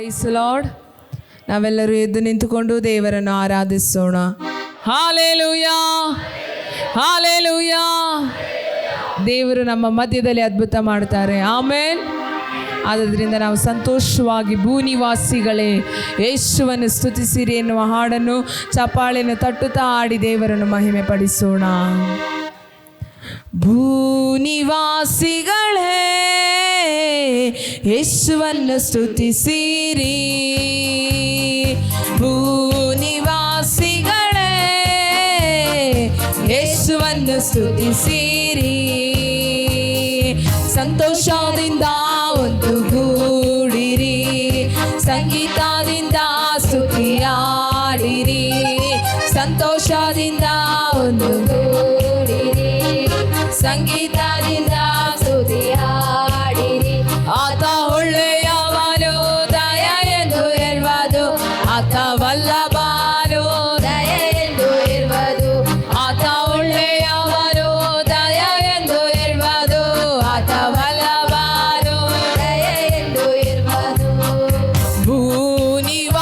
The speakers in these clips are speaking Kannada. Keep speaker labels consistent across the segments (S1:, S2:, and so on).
S1: Price lord. ನಾವೆಲ್ಲರೂ ಎದ್ದು ನಿಂತುಕೊಂಡು ದೇವರನ್ನು ಆರಾಧಿಸೋಣ. Hallelujah, hallelujah. ದೇವರು ನಮ್ಮ ಮಧ್ಯದಲ್ಲಿ ಅದ್ಭುತ ಮಾಡ್ತಾರೆ. ಆಮೇನ್. ಆದ್ದರಿಂದ ನಾವು ಸಂತೋಷವಾಗಿ ಭೂನಿವಾಸಿಗಳೇ ಯೇಸುವನ್ನು ಸ್ತುತಿಸಿರಿ ಎನ್ನುವ ಹಾಡನ್ನು ಚಪ್ಪಾಳೆಯನ್ನು ತಟ್ಟುತ್ತಾ ಹಾಡಿ ದೇವರನ್ನು ಮಹಿಮೆ ಪಡಿಸೋಣ. ಭೂನಿವಾಸಿಗಳೇ ಯೇಸುವನ್ನು ಸ್ತುತಿಸಿರಿ, ಭೂನಿವಾಸಿಗಳೇ ಯೇಸುವನ್ನು ಸ್ತುತಿಸಿರಿ. ಸಂತೋಷದಿಂದ ಒಂದುಗೂಡಿರಿ, ಸಂಗೀತದಿಂದ ಸ್ತುತಿಯಾಡಿರಿ. ಸಂತೋಷದಿಂದ ಒಂದುಗೂಡಿರಿ, ಸಂಗೀತದಿಂದ ಸ್ತುತಿಯಾಡಿರಿ. ಆತ ಒಳ್ಳೆಯವನು ದಯ ಎಂದು ಇರುವುದು, ಆತ ವಲ್ಲಭನು ದಯ ಎಂದು ಇರುವುದು. ಆತ ಒಳ್ಳೆಯವನು ದಯ ಎಂದು ಇರುವುದು, ಆತ ವಲ್ಲಭನು ದಯ ಎಂದು ಇರುವುದು. ಭೂನಿವಾಸಿಗಳೇ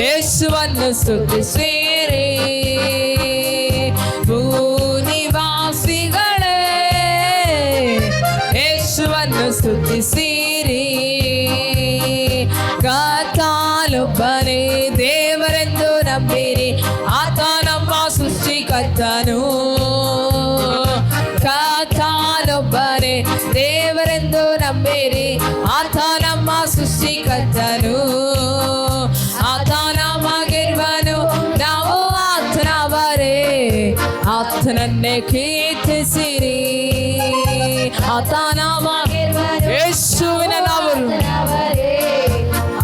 S1: ಯೇಸುವನ್ನು ಸ್ತುತಿಸಿರಿ, ಭೂನಿವಾಸಿಗಳೇ ಯೇಸುವನ್ನು ಸ್ತುತಿಸಿರಿ. ಕರ್ತನೊಬ್ಬನೇ ದೇವರೆಂದು ನಂಬಿರಿ, ಆತ ನಮ್ಮ ಸೃಷ್ಟಿಕರ್ತನು. ಕರ್ತನೊಬ್ಬನೇ ದೇವರೆಂದು ನಂಬಿರಿ, ಆತ ನಮ್ಮ ಸೃಷ್ಟಿಕರ್ತನು. ಆತ ನಮಗಿರುವನು, ನಾವು ಆತನವರೇ, ಆತನನ್ನೇ ಕೀರ್ತಿಸಿರಿ. ಆತ ನಮಗಿರುವನು, ಯೇಸುವಿನ ನಾಮರು,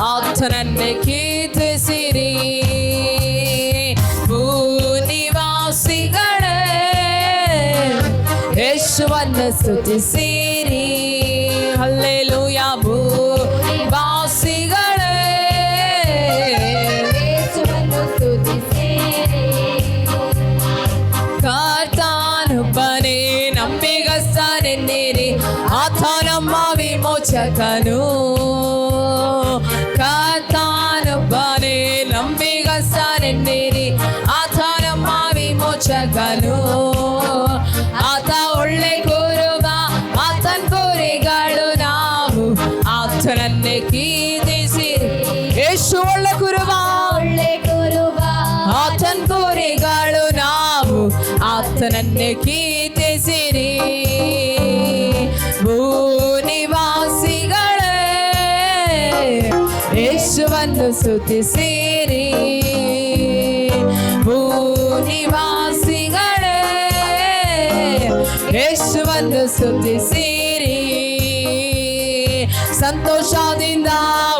S1: ಆತನನ್ನೇ ಕೀರ್ತಿಸಿರಿ. ಭೂನಿವಾಸಿಗಳೇ ಯೇಸುವನ್ನು ಸ್ತುತಿಸಿರಿ. ಹಲ್ಲೆಲೂಯಾ. ಭೂನಿವಾಸಿಗಳೇ ಯೇಸುವನ್ನು ಸ್ತುತಿಸಿರಿ. ಕರ್ತನೊಬ್ಬನೇ ನಂಬಿಗಸ್ತನೆನ್ನಿರಿ, ಆತ ನಮ್ಮ ವಿಮೋಚಕನು. ಕರ್ತನೊಬ್ಬನೇ ನಂಬಿಗಸ್ತನೆನ್ನಿರಿ, ಆತ ನಮ್ಮ ವಿಮೋಚಕನು. ಆತ ಒಳ್ಳೆ ಕುರುಬ, ಆತನ ಕುರಿಗಳು ನಾವು, ಆತನನ್ನೇ ಕೀರ್ತಿಸಿರಿ. ಯೇಸು ಒಳ್ಳೆ ಕುರುಬ, ಒಳ್ಳೆ ಕುರುಬ, ಆತನ ಕುರಿಗಳು ನಾವು, ಆತನನ್ನೇ ಕೀರ್ತಿಸಿರಿ. ಭೂನಿವಾಸಿಗಳೇ ಯೇಸುವನ್ನು ಸ್ತುತಿಸಿರಿ, ಭೂನಿವಾಸಿಗಳೇ ಯೇಸುವನ್ನು ಸ್ತುತಿಸಿರಿ. ಸಂತೋಷದಿಂದ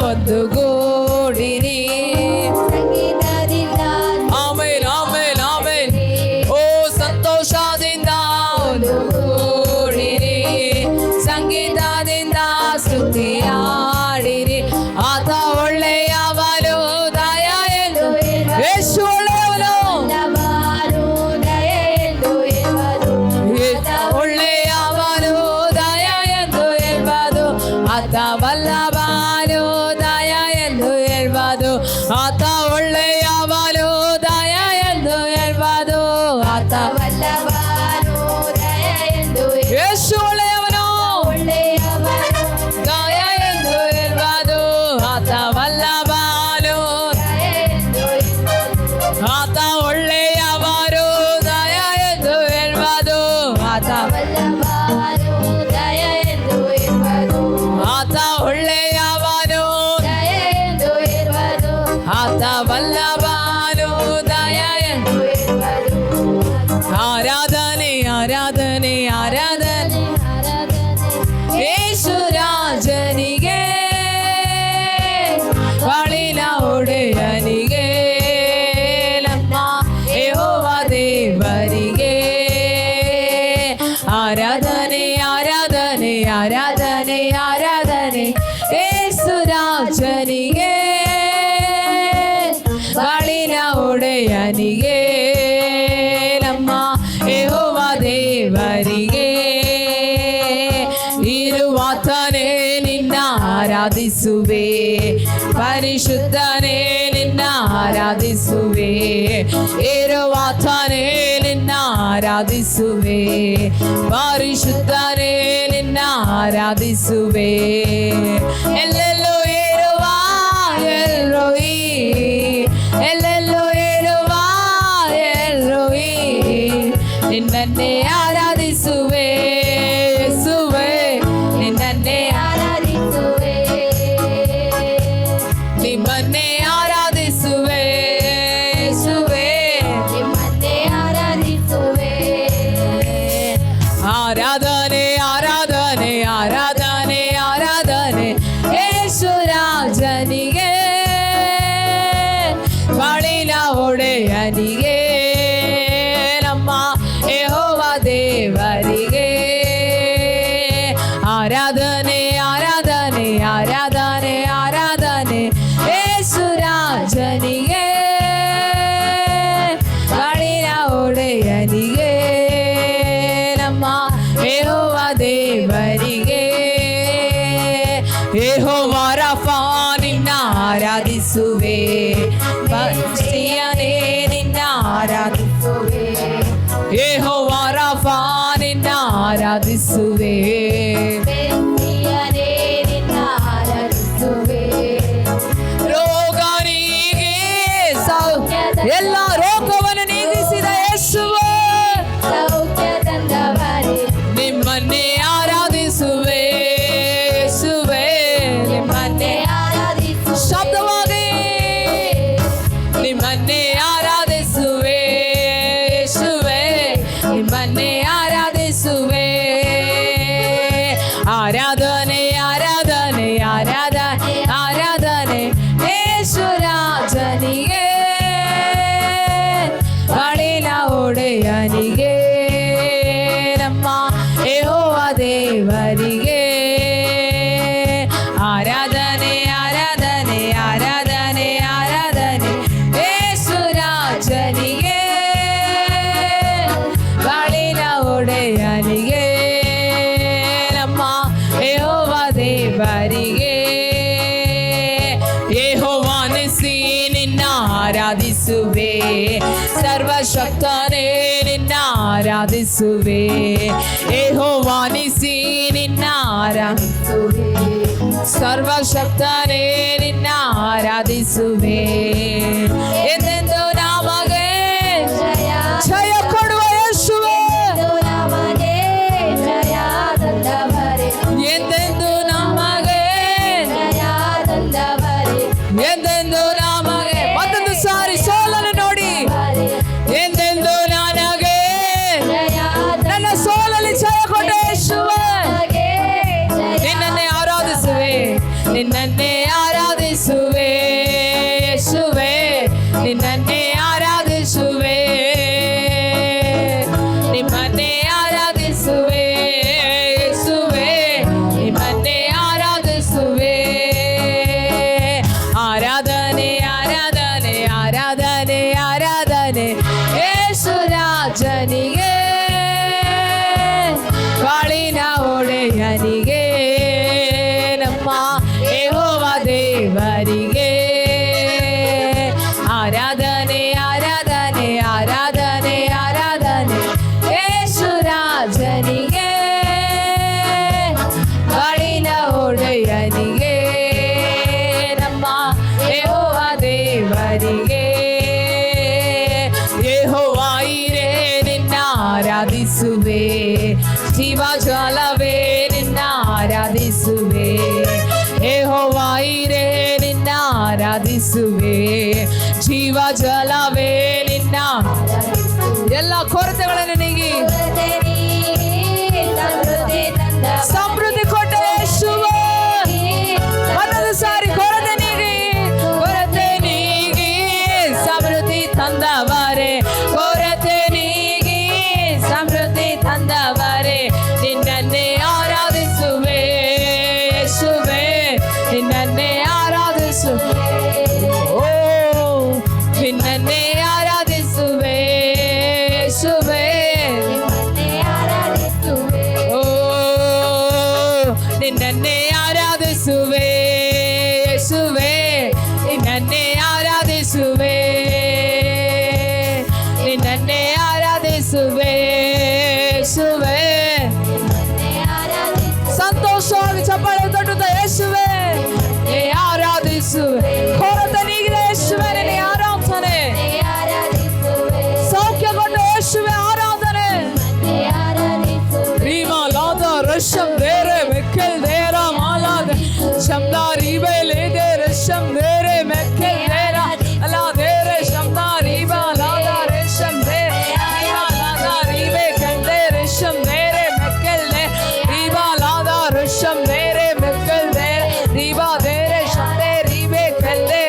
S1: ಒಂದುಗೂಡಿರಿ, ಸಂಗೀತದಿಂದ ಆಮೆನ್ ಆಮೆನ್ ಆಮೆನ್. ಓ ಸಂತೋಷದಿಂದ ಒಂದುಗೂಡಿರಿ, ಸಂಗೀತದಿಂದ ಸ್ತುತಿಯಾಡಿರಿ. ಆತ ಒಳ್ಳೆಯವನು ದಯ ಎಂದು, ಯೇಸು ಒಳ್ಳೆಯವನು ದಯ ಎಂದು ಇರುವುದು. ಒಳ್ಳೆಯವನು ದಯ ಎಂದು ಇರುವುದು, ಆತ ವಲ್ಲಭನು ದಯ ಎಂದು ಇರುವುದು. ಆತ ಒಳ್ಳೆಯವನು ದಯ ಎಂದು ಇರುವುದು, ಆತ ವಲ್ಲಭನು ದಯ ಎಂದು. ಯೇಸು ಒಳ್ಳೆಯವನು, ಒಳ್ಳೆಯವನು ದಯ ಎಂದು ಇರುವುದು, ಆತ ವಲ್ಲಭನು ದಯ ಎಂದು. ಆತ ಒಳ್ಳೆಯವರು ದಯ ಎಂದು ಇರುವುದು, ಆತ ವಲ್ಲಭನು ದಯ ಎಂದು ಇರುವುದು. ಆತ ಒಳ್ಳೆಯವನು ದಯ ಎಂದು ಇರುವುದು, ಆತ ವಲ್ಲಭನು ದಯ ಎಂದು ಇರುವುದು. ಆರಾಧನೆ ಆರಾಧನೆ ಆರಾಧನೆ ಯೇಸು ರಾಜನಿಗೆ, ಬಾಳಿನ ಒಡೆಯನಿಗೆ, ನಮ್ಮ ಯೆಹೋವ ದೇವರಿಗೆ. ಆರಾಧನೆ ಆರಾಧನೆ ಆರಾಧನೆ ಆರಾಧನೆ ಯೇಸು ರಾಜನಿಗೆ, ಬಾಳಿನ ಒಡೆಯನಿಗೆ, ನಮ್ಮ ಯೆಹೋವ ದೇವರಿಗೆ. ಇರುವಾತನೇ ನಿನ್ನ ಆರಾಧಿಸುವೆ, ಪರಿಶುದ್ಧನೇ ನಿನ್ನ ಆರಾಧಿಸುವೆ, ಏರುವಾತನೇ ನಿನ್ನ ಆರಾಧಿಸುವೆ, ಪರಿಶುದ್ಧನೇ ನಿನ್ನ ಆರಾಧಿಸುವೆ. ಎಲ್ಲೆಲ್ಲೋ ಏರುವ ಎಲ್ರೋಯಿ, ಎಲ್ಲೆಲ್ಲೋ ಏರುವ ಎಲ್ರೋಯಿ, ನಿನ್ನನ್ನೇ ಆರಾಧಿಸುವೆ ಯೇಸುವೆ, ನಿನ್ನನ್ನೇ ಆರಾಧಿಸುವೆ, ನಿಮ್ಮನ್ನೇ ಆರಾಧಿಸುವೆ ಯೇಸುವೆ, ನಿಮ್ಮನ್ನೇ ಆರಾಧಿಸುವೆ. ಆರಾಧನೆ ಆರಾಧನೆ ಆರಾಧನೆ ಆರಾಧನೆ ಯೇಸು ರಾಜನಿಗೆ, ಬಾಳಿನ ಒಡೆಯನಿಗೆ, ನಮ್ಮ ಯೆಹೋವ ದೇವರಿಗೆ. ಆರಾಧನೆ ಆರಾಧನೆ ಆರಾಧನೆ ಆರಾಧನೆ ಯೇಸು ರಾಜನಿಗೆ, ಬಾಳಿನ ಒಡೆಯನಿಗೆ, ನಮ್ಮ ಯೆಹೋವ ದೇವರಿಗೆ. ಯೆಹೋವ ರಫಾ ನಿನ್ನ ಆರಾಧಿಸುವೆ, ಭಕ್ತಿಯನೇ ನಿನ್ನ ಆರಾಧಿಸುವೆ, ಯೆಹೋವ ರಫಾ ನಿನ್ನ ಆರಾಧಿಸುವೆ, ಭಕ್ತಿಯನೇ ನಿನ್ನ ಆರಾಧಿಸುವೆ. ರೋಗ ನೀಗಿ ಎಲ್ಲ ರೋಗವನ್ನು ನೀಗಿಸಿದ ಯೇಸುವೇ, ಸೌಖ್ಯ ತಂದವರೇ ನಿಮ್ಮನ್ನೇ ಆರಾಧಿಸುವೆ ಯೇಸುವೇ, ನಿಮ್ಮನ್ನೇ ಆರಾಧಿಸುವೆ. ಶಬ್ದವಾಗಿ ನಿಮ್ಮನ್ನೇ ಆರಾಧಿಸುವೆ ಯೇಸುವೇ, ನಿಮ್ಮನ್ನೇ ಆರಾಧಿಸುವೆ. ಆರಾಧನೆ ಆರಾಧನೆ ಆರಾಧನೆ ಆರಾಧನೆ ಯೇಸು ರಾಜನಿಗೆ, ಬಾಳಿನ ಒಡೆಯನಿಗೆ, ನಮ್ಮ ಯೆಹೋವ ದೇವರಿಗೆ. ಆರಾಧನೆ ಆರಾಧನೆ ಆರಾಧನೆ ಆರಾಧನೆ ಯೇಸು ರಾಜನಿಗೆ, ಬಾಳಿನ ಒಡೆಯನಿಗೆ, ನಮ್ಮ ಯೆಹೋವ ದೇವರಿಗೆ. ಯೆಹೋವ ನಿಸಿ ನಿನ್ನ ಆರಾಧಿಸುವೆ, ಸರ್ವಶಕ್ತನೇ ನಿನ್ನ ಆರಾಧಿಸುವೆ, ಯೆಹೋವ ನಿಸಿ ನಿನ್ನ ಆರಾಧಿಸುವೆ, ಸರ್ವಶಕ್ತನೇ ನಿನ್ನ ಆರಾಧಿಸುವೆ. ಎಂದೆಂದು ನಮಗೆ ಜಯ ಕೊಡುವ ಯೇಸುವೇ, ನಮಗೆ ಜಯ ತಂದವರೇ, ಎಂದೆಂದು ನಮಗೆ ಜಯ ತಂದವರೇ, ಎಂದೆಂದು ನಮಗೆ. ಮತ್ತೊಂದು ಸಾರಿ ಸೋಲನ್ನು ನೋಡಿ, ಎಂದೆಂದು ನನಗೆ ನನ್ನ ಸೋಲಲ್ಲಿ ಜಯ ಕೊಟ್ಟ ಯೇಸುವೇ, ನಿನ್ನನ್ನೇ ಆರಾಧಿಸುವೆ, ನಿನ್ನನ್ನೇ ಆರಾಧಿಸುವೆ ಯೇಸುವೇ, ನಿನ್ನನ್ನೇ ಆರಾಧಿಸುವೆ, ನಿಮ್ಮನ್ನೇ ಆರಾಧಿಸುವೆ ಯೇಸುವೇ, ನಿಮ್ಮನ್ನೇ ಆರಾಧಿಸುವೆ. ಆರಾಧನೆ ಆರಾಧನೆ ಆರಾಧನೆ ಆರಾಧನೆ ಯೇಸು ರಾಜನಿಗೆ, ಬಾಳಿನ ಒಡೆಯನಿಗೆ, ನಮ್ಮ ಯೆಹೋವ ದೇವರಿಗೆ. ಆರಾಧನೆ ಆರಾಧನೆ ಆರಾಧನೆ ಆರಾಧನೆ ಯೇಸು ರಾಜನಿಗೆ, ಬಾಳಿನ ಒಡೆಯನಿಗೆ, ನಮ್ಮ ಯೆಹೋವ ದೇವರಿಗೆ. ಯೆಹೋವ ಇರೇ ನಿನ್ನ ಆರಾಧಿಸುವೆ, ಜೀವ ಜಲವೇ ನಿನ್ನ ಆರಾಧಿಸುವೆ, ಯೆಹೋವ ಇರೇ ನಿನ್ನ ಆರಾಧಿಸುವೆ, ಜೀವ ಜಲವೇ ನಿನ್ನ. ಎಲ್ಲ ಕೊರತೆಗಳನ್ನು ನೀಗಿ ಸಮೃದ್ಧಿ ಕೊಟ್ಟ ಯೇಸುವೇ, ಮತ್ತೊಂದು ಸಾರಿ ಕೊರತೆ ನೀಗಿ, ಕೊರತೆ ನೀಗಿ ಸಮೃದ್ಧಿ ತಂದವರೇ, ಕೊರತೆ ನೀಗಿ ಸಮೃದ್ಧಿ ತಂದವರೇ, ನಿನ್ನನ್ನೇ ಆರಾಧಿಸುವೆ ಯೇಸುವೇ, ನಿನ್ನನ್ನೇ ಆರಾಧಿಸುವೆ, ಓ ನಿನ್ನನ್ನೇ ಆರಾಧಿಸುವೆ ಯೇಸುವೇ, ನಿನ್ನನ್ನೇ ಆರಾಧಿಸುವೆ, ಓ ನಿನ್ನನ್ನೇ ಆರಾಧಿಸುವೆ ಯೇಸುವೆ. ಕೊರತೆ ನೀಗಿದೆ ಯೇಸುವೆ, ನಿನಗೆ ಆರಾಧನೆ. ಸೌಖ್ಯಗೊಂಡ ಯೇಸುವೆ ಆರಾಧನೆ. ರೀಮಾ ಲಾದ ರಶಂ ದೇರೆ ಮೆಕ್ಕೆಲ್ ದೇರ ಮಾಲಾದ ಶಬ್ದ ರೀಬೆ ಲೇದೆ ರಶಂ ದೇರೆ ಮೆಕ್ಕೆಲ್ ದೇರ ಅಲಾ ದೇರೆ ಶಬ್ದ ರೀಬಾ ಲಾದ ರೇಷಂ ದೇರೆ ರೀಬಾ ಲಾದ ರೀಬೆ ಕಂದೆ ರೇಷಂ ದೇರೆ ಮೆಕ್ಕೆಲ್ ದೇ ರೀಬಾ ಲಾದ ರಶಂ ದೇರೆ ಮೆಕ್ಕೆಲ್ ದೇರೆ ರೀಬಾ ದೇರೆ ಶಬ್ದೆ ರೀಬೆ ಕಂದೆ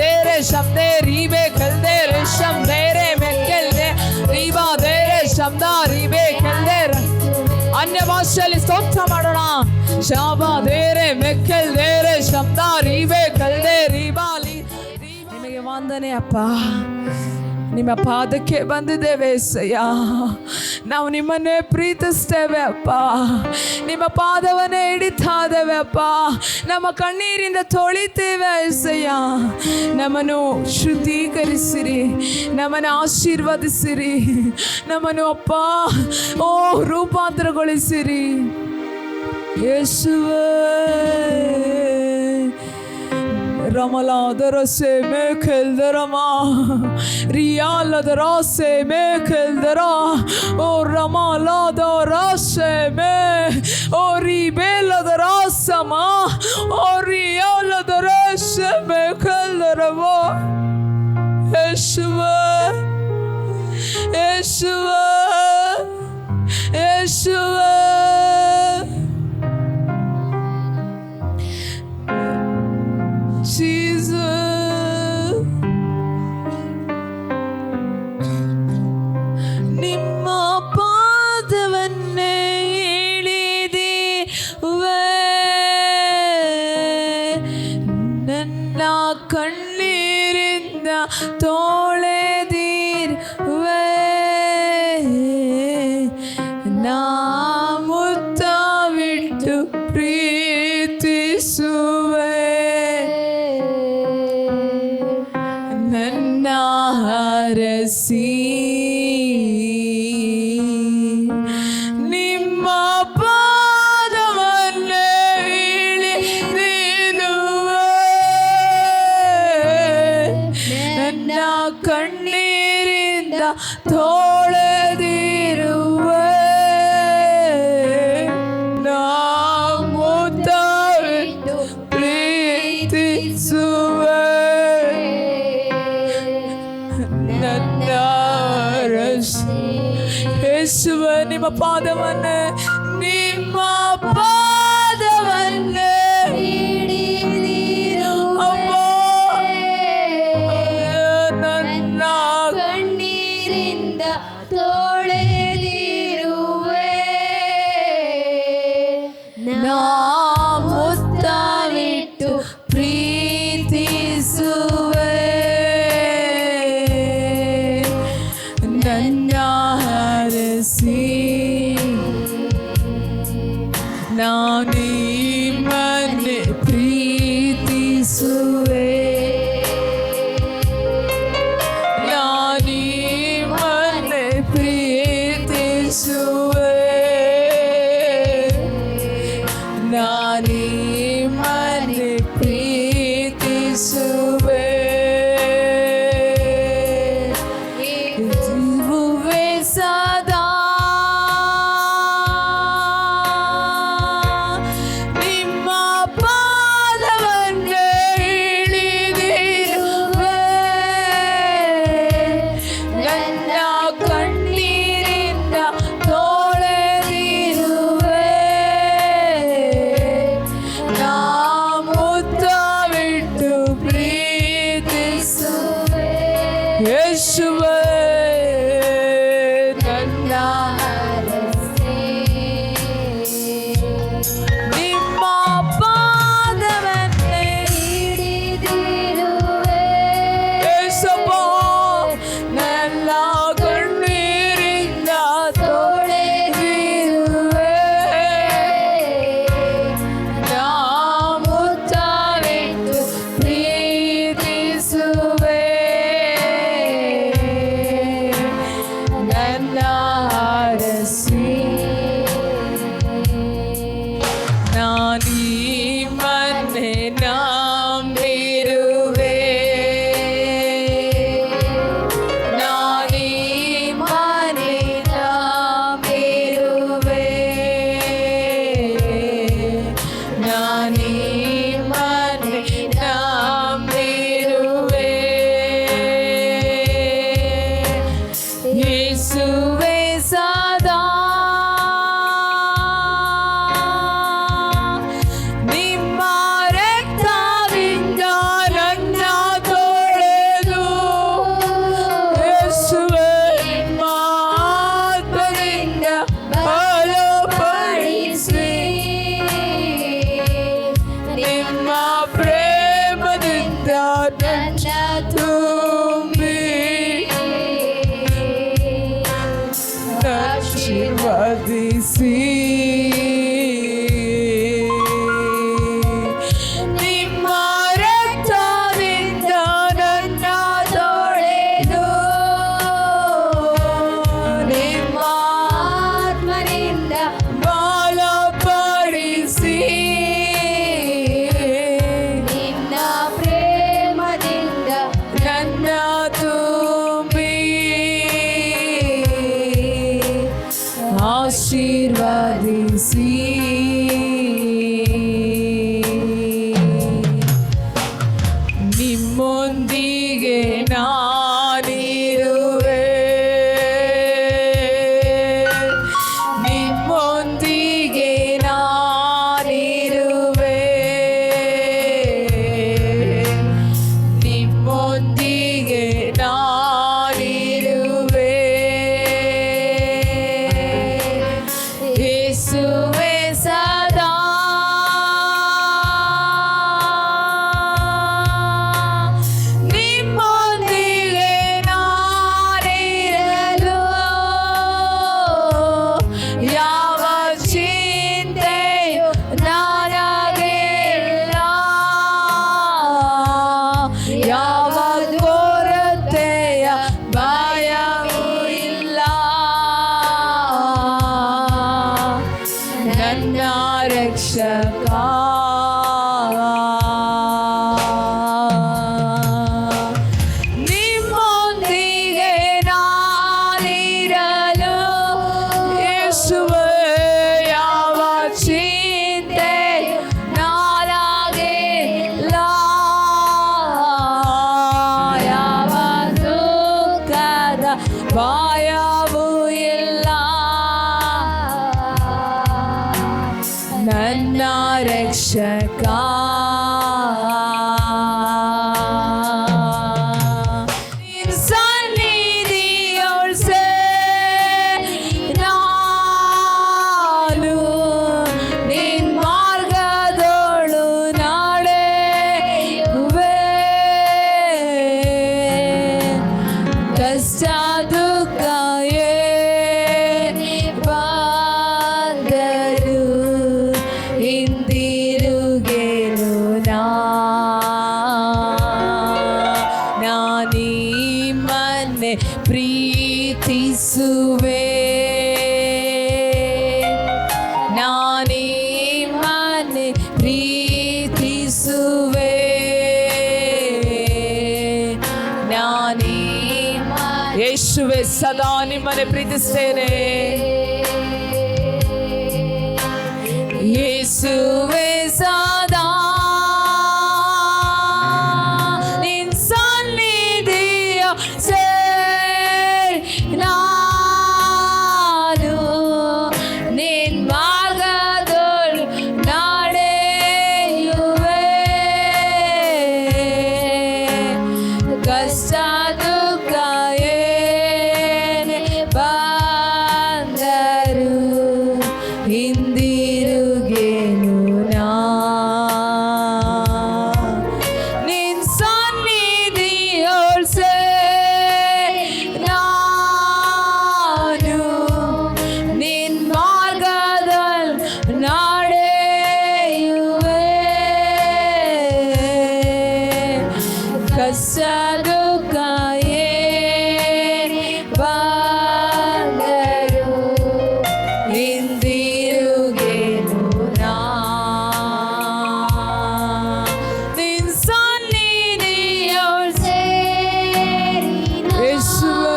S1: ದೇರೆ ಶಬ್ದೆ ರೀಬೆ ಕಂದೆ ರೇಷಂ ದೇರೆ ಮೆಕ್ಕೆಲ್ ದೇ ರೀಬಾ ದೇರೆ ಶಬ್ದ ರೀಬೆ ಕಂದೆ. ಅನ್ಯ ಭಾಷೆಯಲ್ಲಿ ಸ್ತೋತ್ರ ಮಾಡೋಣ. ಶಾಬಾ ದೇರೆ ಮೆಕ್ಕೆಲ್ ದೇರೆ ಶಬ್ದ ರೀಬೆ ಕಲ್ದೆ ರೀಬಾಲಿ. ನಿಮಗೆ ವಂದನೆ ಅಪ್ಪ, ನಿಮ್ಮ ಪಾದಕ್ಕೆ ಬಂದಿದ್ದೇವೆ ಏಸಯ್ಯ. ನಾವು ನಿಮ್ಮನ್ನೇ ಪ್ರೀತಿಸ್ತೇವೆ ಅಪ್ಪ, ನಿಮ್ಮ ಪಾದವನ್ನೇ ಹಿಡಿತಾ ಇದ್ದೇವೆ ಅಪ್ಪ. ನಮ್ಮ ಕಣ್ಣೀರಿಂದ ತೊಳಿತೇವೆ ಏಸಯ್ಯ. ನಮ್ಮನ್ನು ಶುದ್ಧೀಕರಿಸಿರಿ, ನಮ್ಮನ್ನು ಆಶೀರ್ವದಿಸಿರಿ, ನಮ್ಮನ್ನು ಅಪ್ಪ ರೂಪಾಂತರಗೊಳಿಸಿರಿ ಯೇಸುವೇ. Ramala se me kelderama, Riala se me keldera, O Ramala se me, O Ribela sama, O Riala se me kelderama. Yeshua, Yeshua, Yeshua. ನಿಮ್ಮ ಪಾದವನ್ನೇ ಇಳಿದಿವೆ, ನನ್ನ ಕಣ್ಣೀರಿಂದ ತೊಳೆದಿರುವೆ, ನಾ ಮುತ್ತವಿಟ್ಟು ಪ್ರೀತಿಸುವೆ, ನನ್ನ ಹರಸಿ ನಿಮ್ಮ ಪಾದವನ್ನೇ ಇಳಿದಿರುವೆ, ನನ್ನ ಕಣ್ಣೀರಿಂದ ತೊಳೆದಿರುವೆ, ನಾ ಮುತ್ತವಿಟ್ಟು ಪ್ರೀತಿಸುವೆ, ನನ್ನ ರಕ್ಷೆ. ಯೇಸುವೆ, ನಿಮ್ಮ ಪಾದವನ್ನೇ, ನಿಮ್ಮ ಪಾದವನ್ನೇ ನನ್ನ
S2: ಕಣ್ಣೀರಿಂದ ತೊಳೆದಿರುವೆ,
S1: ನಾ ಮುತ್ತವಿಟ್ಟು ಪ್ರೀತಿಸುವೆ, ನನ್ನ ಹರಸಿ ನಾನಿಮ್ಮನ್ನೇ ಪ್ರೀತಿಸುವೆ, ನಾನಿಮ್ಮನ್ನೇ ಪ್ರೀತಿಸುವೆ, ನಾನಿಮ್ಮನ್ನೇ ಪ್ರೀತಿಸುವೆ. ಜೀವವೇ ಸದಾ ನಿಮ್ಮ ಪಾದವನ್ನೇ ಇಳಿದಿರುವೆ, ನನ್ನ ಕಣ್ಣೀರಿಂದ ತೊಳೆದಿರುವೆ, ನಾ ಮುತ್ತವಿಟ್ಟು ಪ್ರೀತಿಸುವೆ. ಯೇಸುವೇ, ನನ್ನ ನಿಮ್ಮ ಪಾದವನ್ನೇ
S2: ಹಿಡಿದಿರುವೆ,
S1: ಯೇಸಪ್ಪ, ನನ್ನ ಕಣ್ಣೀರಿಂದ ತೊಳೆದಿರುವೆ, ನಾ ಮುತ್ತವಿಟ್ಟು ಪ್ರೀತಿಸುವೆ, ನನ್ನ ತುಂಬಿ ಆಶೀರ್ವದಿಸಿ ನಿಮ್ಮ ರಕ್ತದಿಂದ ನನ್ನ ತೊಳೆದು ನಿಮ್ಮ
S2: ಆತ್ಮನಿಂದ
S1: ಬಲಪಡಿಸಿ
S2: ನಿನ್ನ ಪ್ರೇಮದಿಂದ
S1: ನನ್ನ ತುಂಬಿ ಆಶೀರ್ವದಿಸಿ ನಿಮ್ಮೊಂದಿಗೆ ನಾನಿರುವೆ ನಿಮ್ಮೊಂದಿಗೆ ನಾನಿರುವೆ ನಿಮ್ಮೊಂದಿಗೆ ನಾನಿರುವೆ ಯೇಸುವೇ ಸದಾ ನಿಮ್ಮೊಂದಿಗೆ ನಾನಿರಲು ಯಾವ ಚಿಂತೆಯು ನನಗಿಲ್ಲ ಯಾವ ಕೊರತೆಯ ಭಯವೂ ಇಲ್ಲ ನನ್ನ ರಕ್ಷಕ ನಿಮ್ಮೊಂದಿಗೆ ನಾನಿರಲು ಯೇಸುವೇ ಯಾವ ಚಿಂತೆ ನನಗಿಲ್ಲ ಯಾವ ದುಃಖದ ಭಯವೂ ಇಲ್ಲ ನನ್ನ ರಕ್ಷಕ ನಿನ್ ಸನ್ನಿಧಿಯೊಳ್ ನಾನು ನಿನ್ ಮಾರ್ಗದೊಳು ನಡೆಯುವೆ ಕಷ್ಟ ದುಃಖ ಏನೇ ಬಂದರು ಹಿಂದಿರುಗೆನು ನಾನಿಮ್ಮನ್ನೇ ಪ್ರೀತಿಸುವೆ ನಾನಿಮ್ಮನ್ನೇ ಪ್ರೀತಿಸುವೆ ಯೇಸುವೇ ಸದಾ ನಿಮ್ಮನ್ನೇ ಪ್ರೀತಿಸ್ತೇನೆ ಯೇಸುವೇ ಸದಾ ನಿನ್ ಸನ್ನಿಧಿಯ ನಾನು ನಿನ್ ಮಾರ್ಗದೊಳು ನಡೆಯುವೆ ಕಷ್ಟ ದುಃಖ ಏನೇ ಬಂದರು ಹಿಂದಿರುಗೆನು ನಿನ್ ಸನ್ನಿಧಿಯೊಳ್ ನಾನು ನಿನ್ ಮಾರ್ಗದಲ್ಲಿ ನಡೆಯುವೆ ಕಷ್ಟ ದುಃಖ ಏನೇ ಬಂದರು ಹಿಂದಿರುಗೆನು ನಿನ್ ಸನ್ನಿಧಿಯೊಳ್ ಯೇಸುವೇ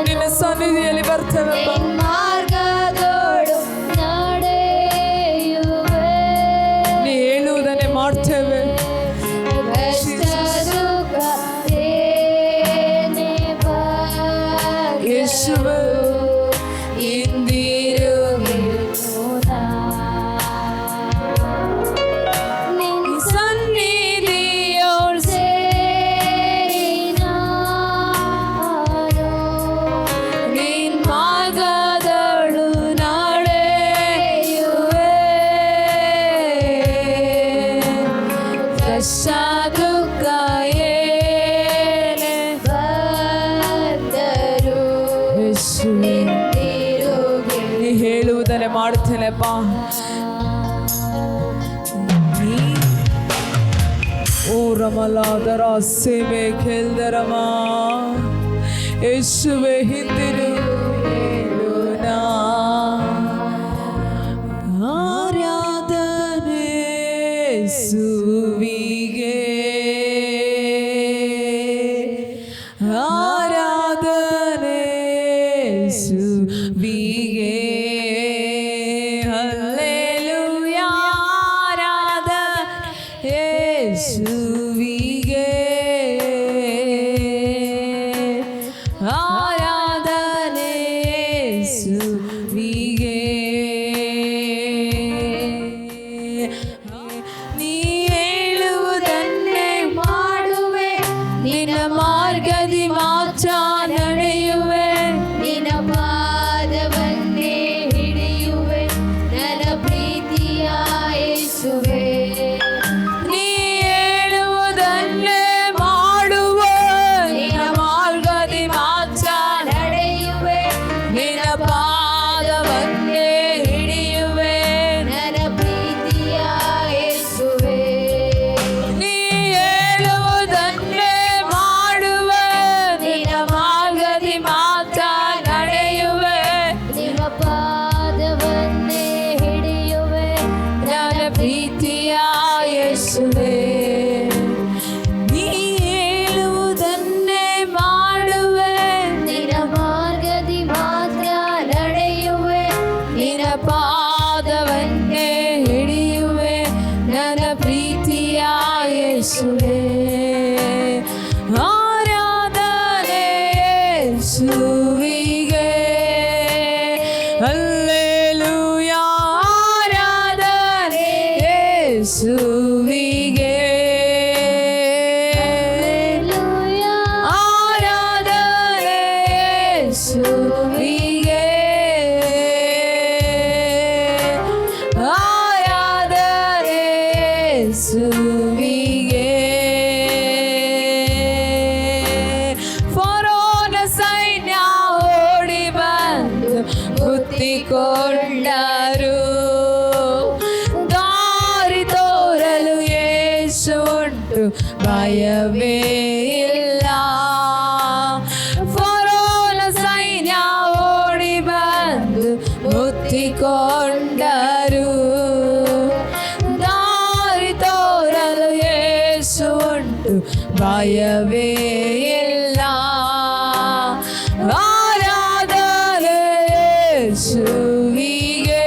S1: ನಿನ್ನ ಸನ್ನಿಧಿಯಲ್ಲಿ ಬರ್ತೇವೆ
S2: ಮಾರ್ಗದೊಳು ನಡೆಯುವೆ
S1: ನೀ ಹೇಳುವುದನ್ನೇ ಮಾಡ್ತೇವೆ
S2: ಕಷ್ಟ ದುಃಖ ಏನೇ
S1: ಯೇಸುವೇ
S2: ನಿನ್ ಸನ್ನಿಧಿಯೊಳ್ ನಿನ್ ಮಾರ್ಗದೊಳು ನಡೆಯುವೆ ಕಷ್ಟ ದುಃಖ
S1: ಓ ರಮಲಾದರ ಸೇವೆ ಕೇಳ್ದರಮ ಯೇಸುವೆ ಹಿಂದಿರು ನಾ ಆರಾಧನೆ ಯೇಸುವಿಗೆ ಆರಾಧನೆ ಯೇಸುವಿಗೆ ಹಲ್ಲೆಲೂಯಾ ಆರಾಧನೆ ಯೇಸುವಿಗೆ ಆರಾಧನೆ ಯೇಸುವಿಗೆ ನೀ ಹೇಳುವುದನ್ನೇ ಮಾಡುವೆ ನಿನ್ನ ಮಾರ್ಗದಿ ಮಾತ್ರ ನಡೆಯುವೆ
S2: ನಿನ್ನ ಪಾದವನ್ನೇ ಹಿಡಿಯುವೆ ನನ್ನ ಪ್ರೀತಿಯ ಯೇಸುವೆ
S1: ನೀ ಹೇಳುವುದನ್ನೇ ಮಾಡುವೆ ನಿನ್ನ ಮಾರ್ಗದಿ ಮಾತ್ರ
S2: ನಡೆಯುವೆ
S1: ನಿನ್ನ ಪಾದವನ್ನೇ ಹಿಡಿಯುವೆ
S2: ನನ್ನ ಪ್ರೀತಿಯ ಯೇಸುವೆ
S1: ನೀ ಹೇಳುವುದನ್ನೇ ಮಾಡುವೆ ನಿನ್ನ ಮಾರ್ಗದಿ ಮಾತ್ರ ನಡೆಯುವೆ
S2: ನಿಮ್ಮ ಪಾದವನ್ನೇ ಹಿಡಿಯುವೆ
S1: ನನ್ನ ಪ್ರೀತಿಯ ಯೇಸುವೆ ನೀ ಹೇಳುವುದನ್ನೇ ಮಾಡುವೆ
S2: ನಿನ್ನ ಮಾರ್ಗದಿ ಮಾತ್ರ ನಡೆಯುವೆ
S1: ನಿನ್ನ ಪಾದವನ್ನೇ ಹಿಡಿಯುವೆ ನನ್ನ ಪ್ರೀತಿಯ ಯೇಸುವೆ ಆರಾಧನೆ ಯೇಸುವಿಗೆ ಹಲ್ಲೆಲೂಯಾ ಆರಾಧನೆ ಯೇಸುವಿಗೆ
S2: ಹಲ್ಲೆಲೂಯಾ
S1: ಆರಾಧನೆ ಯೇಸುವಿಗೆ ಆರಾಧನೆ ಯೇಸುವಿಗೆ ಫರೋನ ಸೈನ್ಯ ಓಡಿ ಬಂದು ಗುತ್ತಿಕೊಂಡರು ದಾರಿ ತೋರಲು ಯೇಸು ಉಂಟು ಭಯವೇ ಇಲ್ಲ ಫರೋನ ಸೈನ್ಯ ಓಡಿ ಬಂದು ಮುತ್ತಿಕೊಂಡರು ದಾರಿ ತೋರಲು ಯೇಸು ಉಂಟು ಭಯವೇ ಇಲ್ಲ ಆರಾಧನೆ ಯೇಸುವಿಗೆ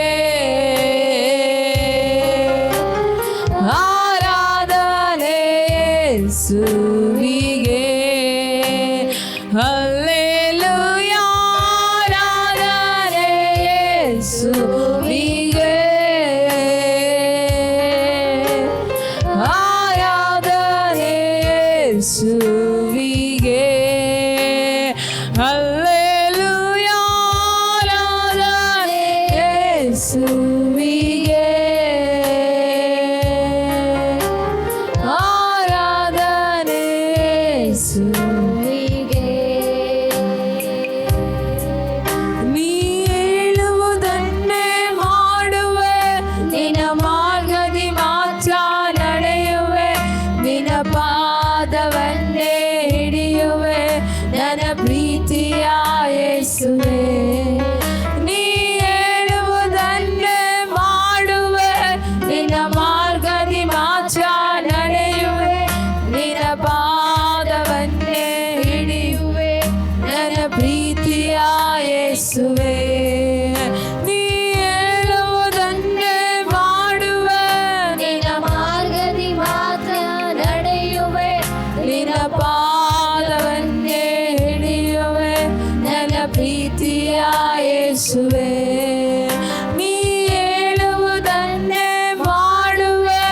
S1: ಆರಾಧನೆ ಯೇಸುವಿಗೆ ಹಲ್ಲೆಲೂಯಾ ಆರಾಧನೆ ಯೇಸುವಿಗೆ ಆರಾಧನೆ ಯೇಸುವಿಗೆ ಹಲ್ಲೆಲೂಯಾ ಆರಾಧನೆ ಯೇಸುವಿಗೆ ಆರಾಧನೆ ಯೇಸುವಿಗೆ ನೀ ಹೇಳುವುದನ್ನೇ ಮಾಡುವೆ ನಿನ್ನ ಮಾರ್ಗದಿ ಮಾತ್ರ ನಡೆಯುವೆ ನಿನ್ನ ಪಾದವನ್ನೇ ಹಿಡಿಯುವೆ ನನ್ನ ಪ್ರೀತಿಯ ಯೇಸುವೆ ನೀ ಹೇಳುವುದನ್ನೇ ಮಾಡುವೆ ನಿನ್ನ ಮಾರ್ಗದಿ ಮಾತ್ರ ನಡೆಯುವೆ ನಿನ್ನ ಪಾದವನ್ನೇ ಹಿಡಿಯುವೆ ನನ್ನ ಪ್ರೀತಿಯ ಯೇಸುವೆ ನೀ ಹೇಳುವುದನ್ನೇ ಮಾಡುವೆ
S2: ನಿನ್ನ ಮಾರ್ಗದಿ ಮಾತ್ರ ನಡೆಯುವೆ
S1: ನಿನ್ನ ಪಾದವನ್ನೇ ಹಿಡಿಯುವೆ ನನ್ನ ಪ್ರೀತಿಯ ಯೇಸುವೆ ನೀ ಹೇಳುವುದನ್ನೇ ಮಾಡುವೆ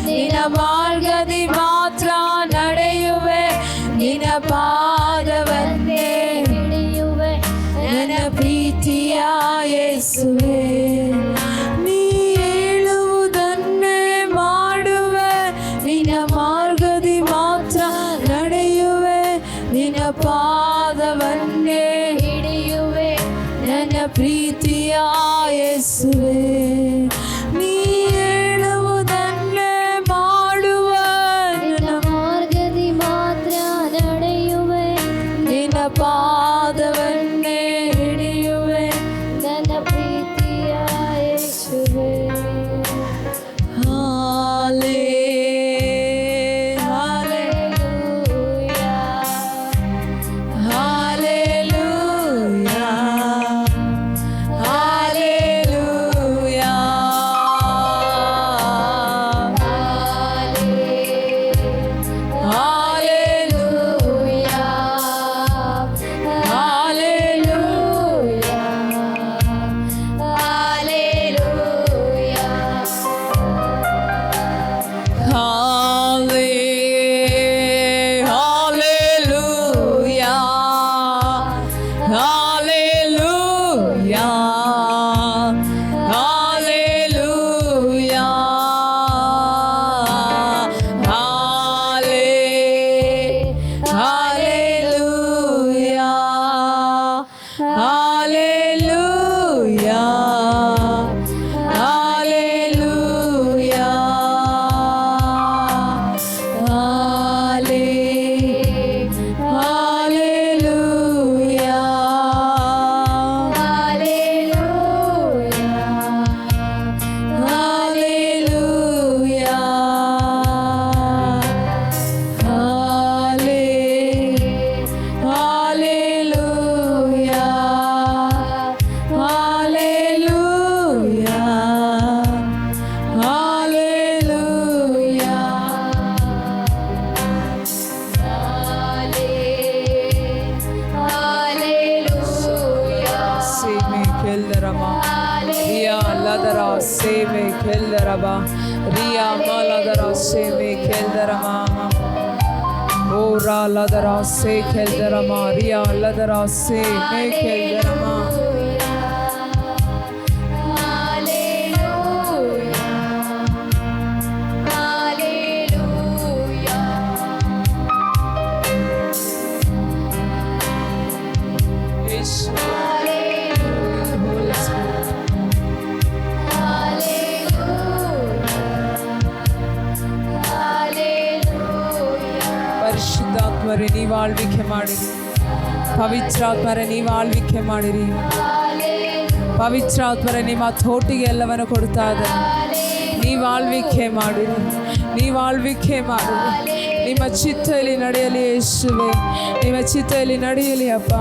S1: ನಿನ್ನ ಮಾರ್ಗದಿ ಮಾತ್ರ ನಡೆಯುವೆ ನಿನ್ನ ಪಾದವನ್ನೇ
S2: ಹಿಡಿಯುವೆ
S1: ನನ್ನ ಪ್ರೀತಿಯ ಯೇಸುವೆ ನೀ ಹೇಳುವುದನ್ನೇ ಮಾಡುವೆ ನಿನ್ನ ಮಾರ್ಗದಿ ಮಾತ್ರ ನಡೆಯುವೆ ನಿನ್ನ ಪಾದವನ್ನೇ
S2: ಹಿಡಿಯುವೆ
S1: ನನ್ನ ಪ್ರೀತಿಯ ಯೇಸುವೆ ನೀ ಹೇಳುವುದನ್ನೇ ಮಾಡುವೆ ನನ್ನ ಸೇವೆ ಕೆಲ್ದರಬ ರಿಯಾ ಮಾಲದರ ಸೇವೆ ಕೆಲ್ದರಮ ಓ ರಾ ಲದರ ಸೇ ಕೆಲ್ದರಮ ರಿಯಾ ಲದರ ಸೇ ಮೇ ಕೆಲ್ದರಮ ಪರಿಶುದ್ಧಾತ್ಮರೇ ನೀವು ಆಳ್ವಿಕೆ ಮಾಡಿರಿ, ಪವಿತ್ರಾತ್ಮರೇ ನೀವು ಆಳ್ವಿಕೆ ಮಾಡಿರಿ. ಪವಿತ್ರಾತ್ಮರೇ ನಿಮ್ಮ ತೋಟಿಗೆ ಎಲ್ಲವನ್ನು ಕೊಡ್ತಾ ಇದ್ದಾರೆ. ನೀವು ಆಳ್ವಿಕೆ ಮಾಡಿರಿ, ನೀವು ಆಳ್ವಿಕೆ ಮಾಡಿರಿ. ನಿಮ್ಮ ಚಿತ್ತದಲ್ಲಿ ನಡೆಯಲಿ ಯೇಸುವೆ, ನಿಮ್ಮ ಚಿತ್ತದಲ್ಲಿ ನಡೆಯಲಿ ಅಪ್ಪ,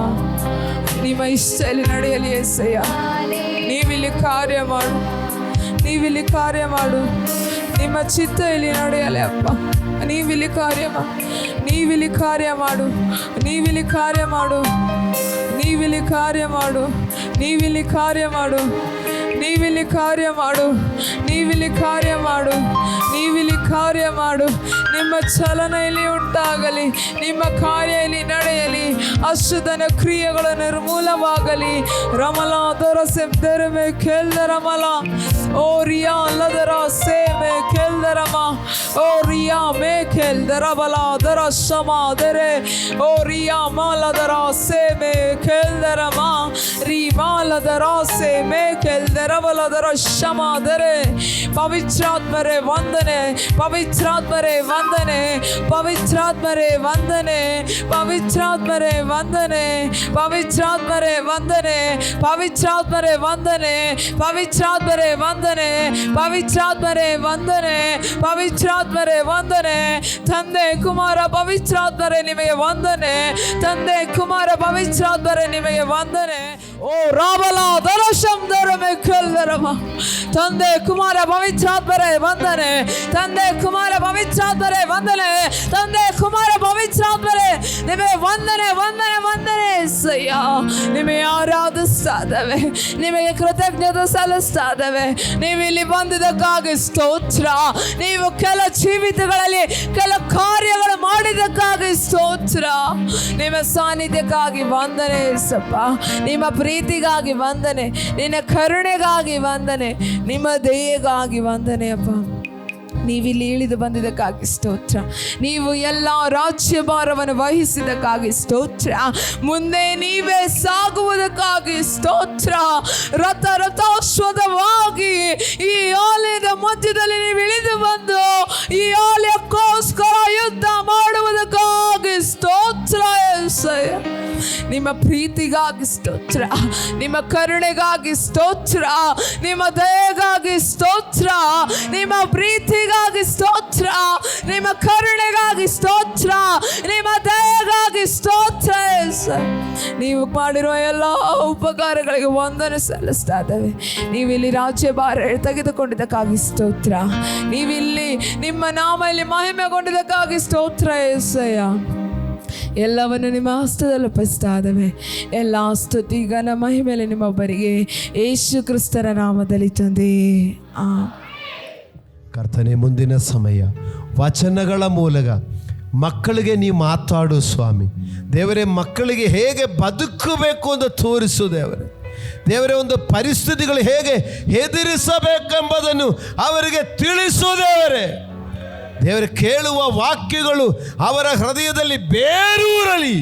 S1: ನಿಮ್ಮ ಇಷ್ಟದಲ್ಲಿ ನಡೆಯಲಿ ಯೇಸಯ್ಯ. ನೀವಿಲ್ಲಿ ಕಾರ್ಯ ಮಾಡು, ನೀವಿಲ್ಲಿ ಕಾರ್ಯ ಮಾಡು, ನಿಮ್ಮ ಚಿತ್ತದಲ್ಲಿ ನಡೆಯಲಿ ಅಪ್ಪ. ನೀವಿಲ್ಲಿ ಕಾರ್ಯ ಮಾಡು, ನೀವಿಲ್ಲಿ ಕಾರ್ಯ ಮಾಡು, ನೀವಿಲ್ಲಿ ಕಾರ್ಯ ಮಾಡು, ನೀವಿಲ್ಲಿ ಕಾರ್ಯ ಮಾಡು, ನೀವಿಲ್ಲಿ ಕಾರ್ಯ ಮಾಡು, ನೀವಿಲ್ಲಿ ಕಾರ್ಯ ಮಾಡು, ನೀವಿಲ್ಲಿ ಕಾರ್ಯ ಮಾಡು, ನೀವಿಲ್ಲಿ ಕಾರ್ಯ ಮಾಡು. ನಿಮ್ಮ ಚಲನ ಇಲ್ಲಿ ಉಂಟಾಗಲಿ, ನಿಮ್ಮ ಕಾರ್ಯ ಇಲ್ಲಿ ನಡೆಯಲಿ, ಅಶುದ್ಧನ ಕ್ರಿಯೆಗಳು ನಿರ್ಮೂಲವಾಗಲಿ. ರಮಲ ದೊರಸೆ ದೆರಮೆ ಕೆಲ್ದರಮಲ ಓ ರಿಯಾ ಲದರ ಸೇಮೆ ಕೆಲ್ದರಮ ಓ ರಿಯಾ ಮೇ ಕೆಲ್ದರಬಲ ದರ ಶಮ ದೆರೆ ಓ ರಿಯಾ ಮಾಲದರ ಸೇಮೆ ಕೆಲ್ದರಮ ರಿ ಮಾಲದರ ಸೇಮೆ ಕೆಲ್ದರಬಲದರ ಶಮ ದೆರೆ. ಪವಿತ್ರಾತ್ಮರೇ ವಂದನೆ, ಪವಿತ್ರಾತ್ಮರೇ ವಂದನೆ, ಪವಿತ್ರಾತ್ಮರೇ ವಂದನೆ, ಪವಿತ್ರಾತ್ಮರೇ ವಂದನೆ, ಪವಿತ್ರಾತ್ಮರೇ ವಂದನೆ, ಪವಿತ್ರಾತ್ಮರೇ ವಂದನೆ, ಪವಿತ್ರಾತ್ಮರೇ ವಂದನೆ, ಪವಿತ್ರಾತ್ಮರೇ ವಂದನೆ, ಪವಿತ್ರಾತ್ಮರೇ ವಂದನೆ. ತಂದೆ ಕುಮಾರ ಪವಿತ್ರಾತ್ಮರೇ ನಿಮಗೆ ವಂದನೆ, ತಂದೆ ಕುಮಾರ ಪವಿತ್ರಾತ್ಮರೇ ನಿಮಗೆ ವಂದನೆ. ಓ ರಾಬಲ ದರಶಂ ದರಮೆ ಕಲ್ದರಮ. ತಂದೆ ಕುಮಾರ ಪವಿತ್ರಾತ್ಮರೇ ವಂದನೆ, ತಂದೆ ಕುಮಾರ ಪವಿತ್ರಾತ್ಮರೇ ವಂದನೆ, ತಂದೆ ಕುಮಾರ ಪವಿತ್ರಾತ್ಮರೇ ನಿಮಗೆ ವಂದನೆ, ವಂದನೆ, ವಂದನೆ ಸಯ್ಯ. ನಿಮಗೆ ಆರಾಧಿಸ್ತಾ ಇದ್ದೇವೆ, ನಿಮಗೆ ಕೃತಜ್ಞತೆ ಸಲ್ಲಿಸ್ತಾ ಇದ್ದೇವೆ. ನೀವು ಇಲ್ಲಿ ಬಂದಿದ್ದಕ್ಕಾಗಿ ಸ್ತೋತ್ರ, ನೀವು ಕೆಲ ಜೀವಿತಗಳಲ್ಲಿ ಕೆಲ ಕಾರ್ಯಗಳು ಮಾಡಿದ್ದಕ್ಕಾಗಿ ಸ್ತೋತ್ರ. ನಿಮ್ಮ ಸಾನ್ನಿಧ್ಯಕ್ಕಾಗಿ ವಂದನೆ ಸಪ್ಪ, ನಿಮ್ಮ ಪ್ರೀತಿಗಾಗಿ ವಂದನೆ, ನಿನ್ನ ಕರುಣೆಗಾಗಿ ವಂದನೆ, ನಿಮ್ಮ ದಯೆಗಾಗಿ ವಂದನೆ ಅಪ್ಪ. ನೀವಿಲ್ಲಿ ಇಳಿದು ಬಂದಿದ್ದಕ್ಕಾಗಿ ಸ್ತೋತ್ರ, ನೀವು ಎಲ್ಲ ರಾಜ್ಯಭಾರವನ್ನು ವಹಿಸಿದ್ದಕ್ಕಾಗಿ ಸ್ತೋತ್ರ, ಮುಂದೆ ನೀವೇ ಸಾಗುವುದಕ್ಕಾಗಿ ಸ್ತೋತ್ರ. ರಥಾಶ್ವದವಾಗಿ ಈ ಆಲಯದ ಮಧ್ಯದಲ್ಲಿ ನೀವು ಇಳಿದು ಬಂದು ಈ ಆಲಯಕ್ಕೋಸ್ಕರ ಯುದ್ಧ ಮಾಡುವುದಕ್ಕಾಗಿ ಸ್ತೋತ್ರ. ನಿಮ್ಮ ಪ್ರೀತಿಗಾಗಿ ಸ್ತೋತ್ರ, ನಿಮ್ಮ ಕರುಣೆಗಾಗಿ ಸ್ತೋತ್ರ, ನಿಮ್ಮ ದಯೆಗಾಗಿ ಸ್ತೋತ್ರ, ನಿಮ್ಮ ಪ್ರೀತಿಗಾಗಿ ಸ್ತೋತ್ರ, ನಿಮ್ಮ ಕರುಣೆಗಾಗಿ ಸ್ತೋತ್ರ, ನಿಮ್ಮ ದಯೆಗಾಗಿ ಸ್ತೋತ್ರ. ನೀವು ಮಾಡಿರುವ ಎಲ್ಲ ಉಪಕಾರಗಳಿಗೆ ವಂದನೆ ಸಲ್ಲಿಸ್ತಾ ಇದ್ದೇವೆ. ನೀವಿಲ್ಲಿ ರಾಜ್ಯಭಾರ ತೆಗೆದುಕೊಂಡಿದ್ದಕ್ಕಾಗಿ ಸ್ತೋತ್ರ, ನೀವಿಲ್ಲಿ ನಿಮ್ಮ ನಾಮ ಇಲ್ಲಿ ಮಹಿಮೆಗೊಂಡಿದ್ದಕ್ಕಾಗಿ ಸ್ತೋತ್ರ ಯೇಸಯ್ಯ. ಎಲ್ಲವನ್ನು ನಿಮ್ಮ ಹಸ್ತದಲ್ಲಿ ಒಪ್ಪಿಸ್ತಾ ಇದ್ದೇವೆ. ಎಲ್ಲ ಸ್ತುತಿ ಘನ ಮಹಿಮೆಯಲ್ಲಿ ನಿಮ್ಮೊಬ್ಬರಿಗೆ ಯೇಸು ಕ್ರಿಸ್ತರ ನಾಮದಲ್ಲಿ ತಂದೆ.
S3: ಕರ್ತನೆ, ಮುಂದಿನ ಸಮಯ ವಚನಗಳ ಮೂಲಕ ಮಕ್ಕಳಿಗೆ ನೀವು ಮಾತಾಡು ಸ್ವಾಮಿ. ದೇವರೇ, ಮಕ್ಕಳಿಗೆ ಹೇಗೆ ಬದುಕಬೇಕು ಅಂತ ತೋರಿಸು ದೇವರೇ. ದೇವರೇ, ಒಂದು ಪರಿಸ್ಥಿತಿಗಳು ಹೇಗೆ ಎದುರಿಸಬೇಕೆಂಬುದನ್ನು ಅವರಿಗೆ ತಿಳಿಸು ದೇವರೇ. ದೇವರೇ, ಕೇಳುವ ವಾಕ್ಯಗಳು ಅವರ ಹೃದಯದಲ್ಲಿ ಬೇರೂರಲಿ.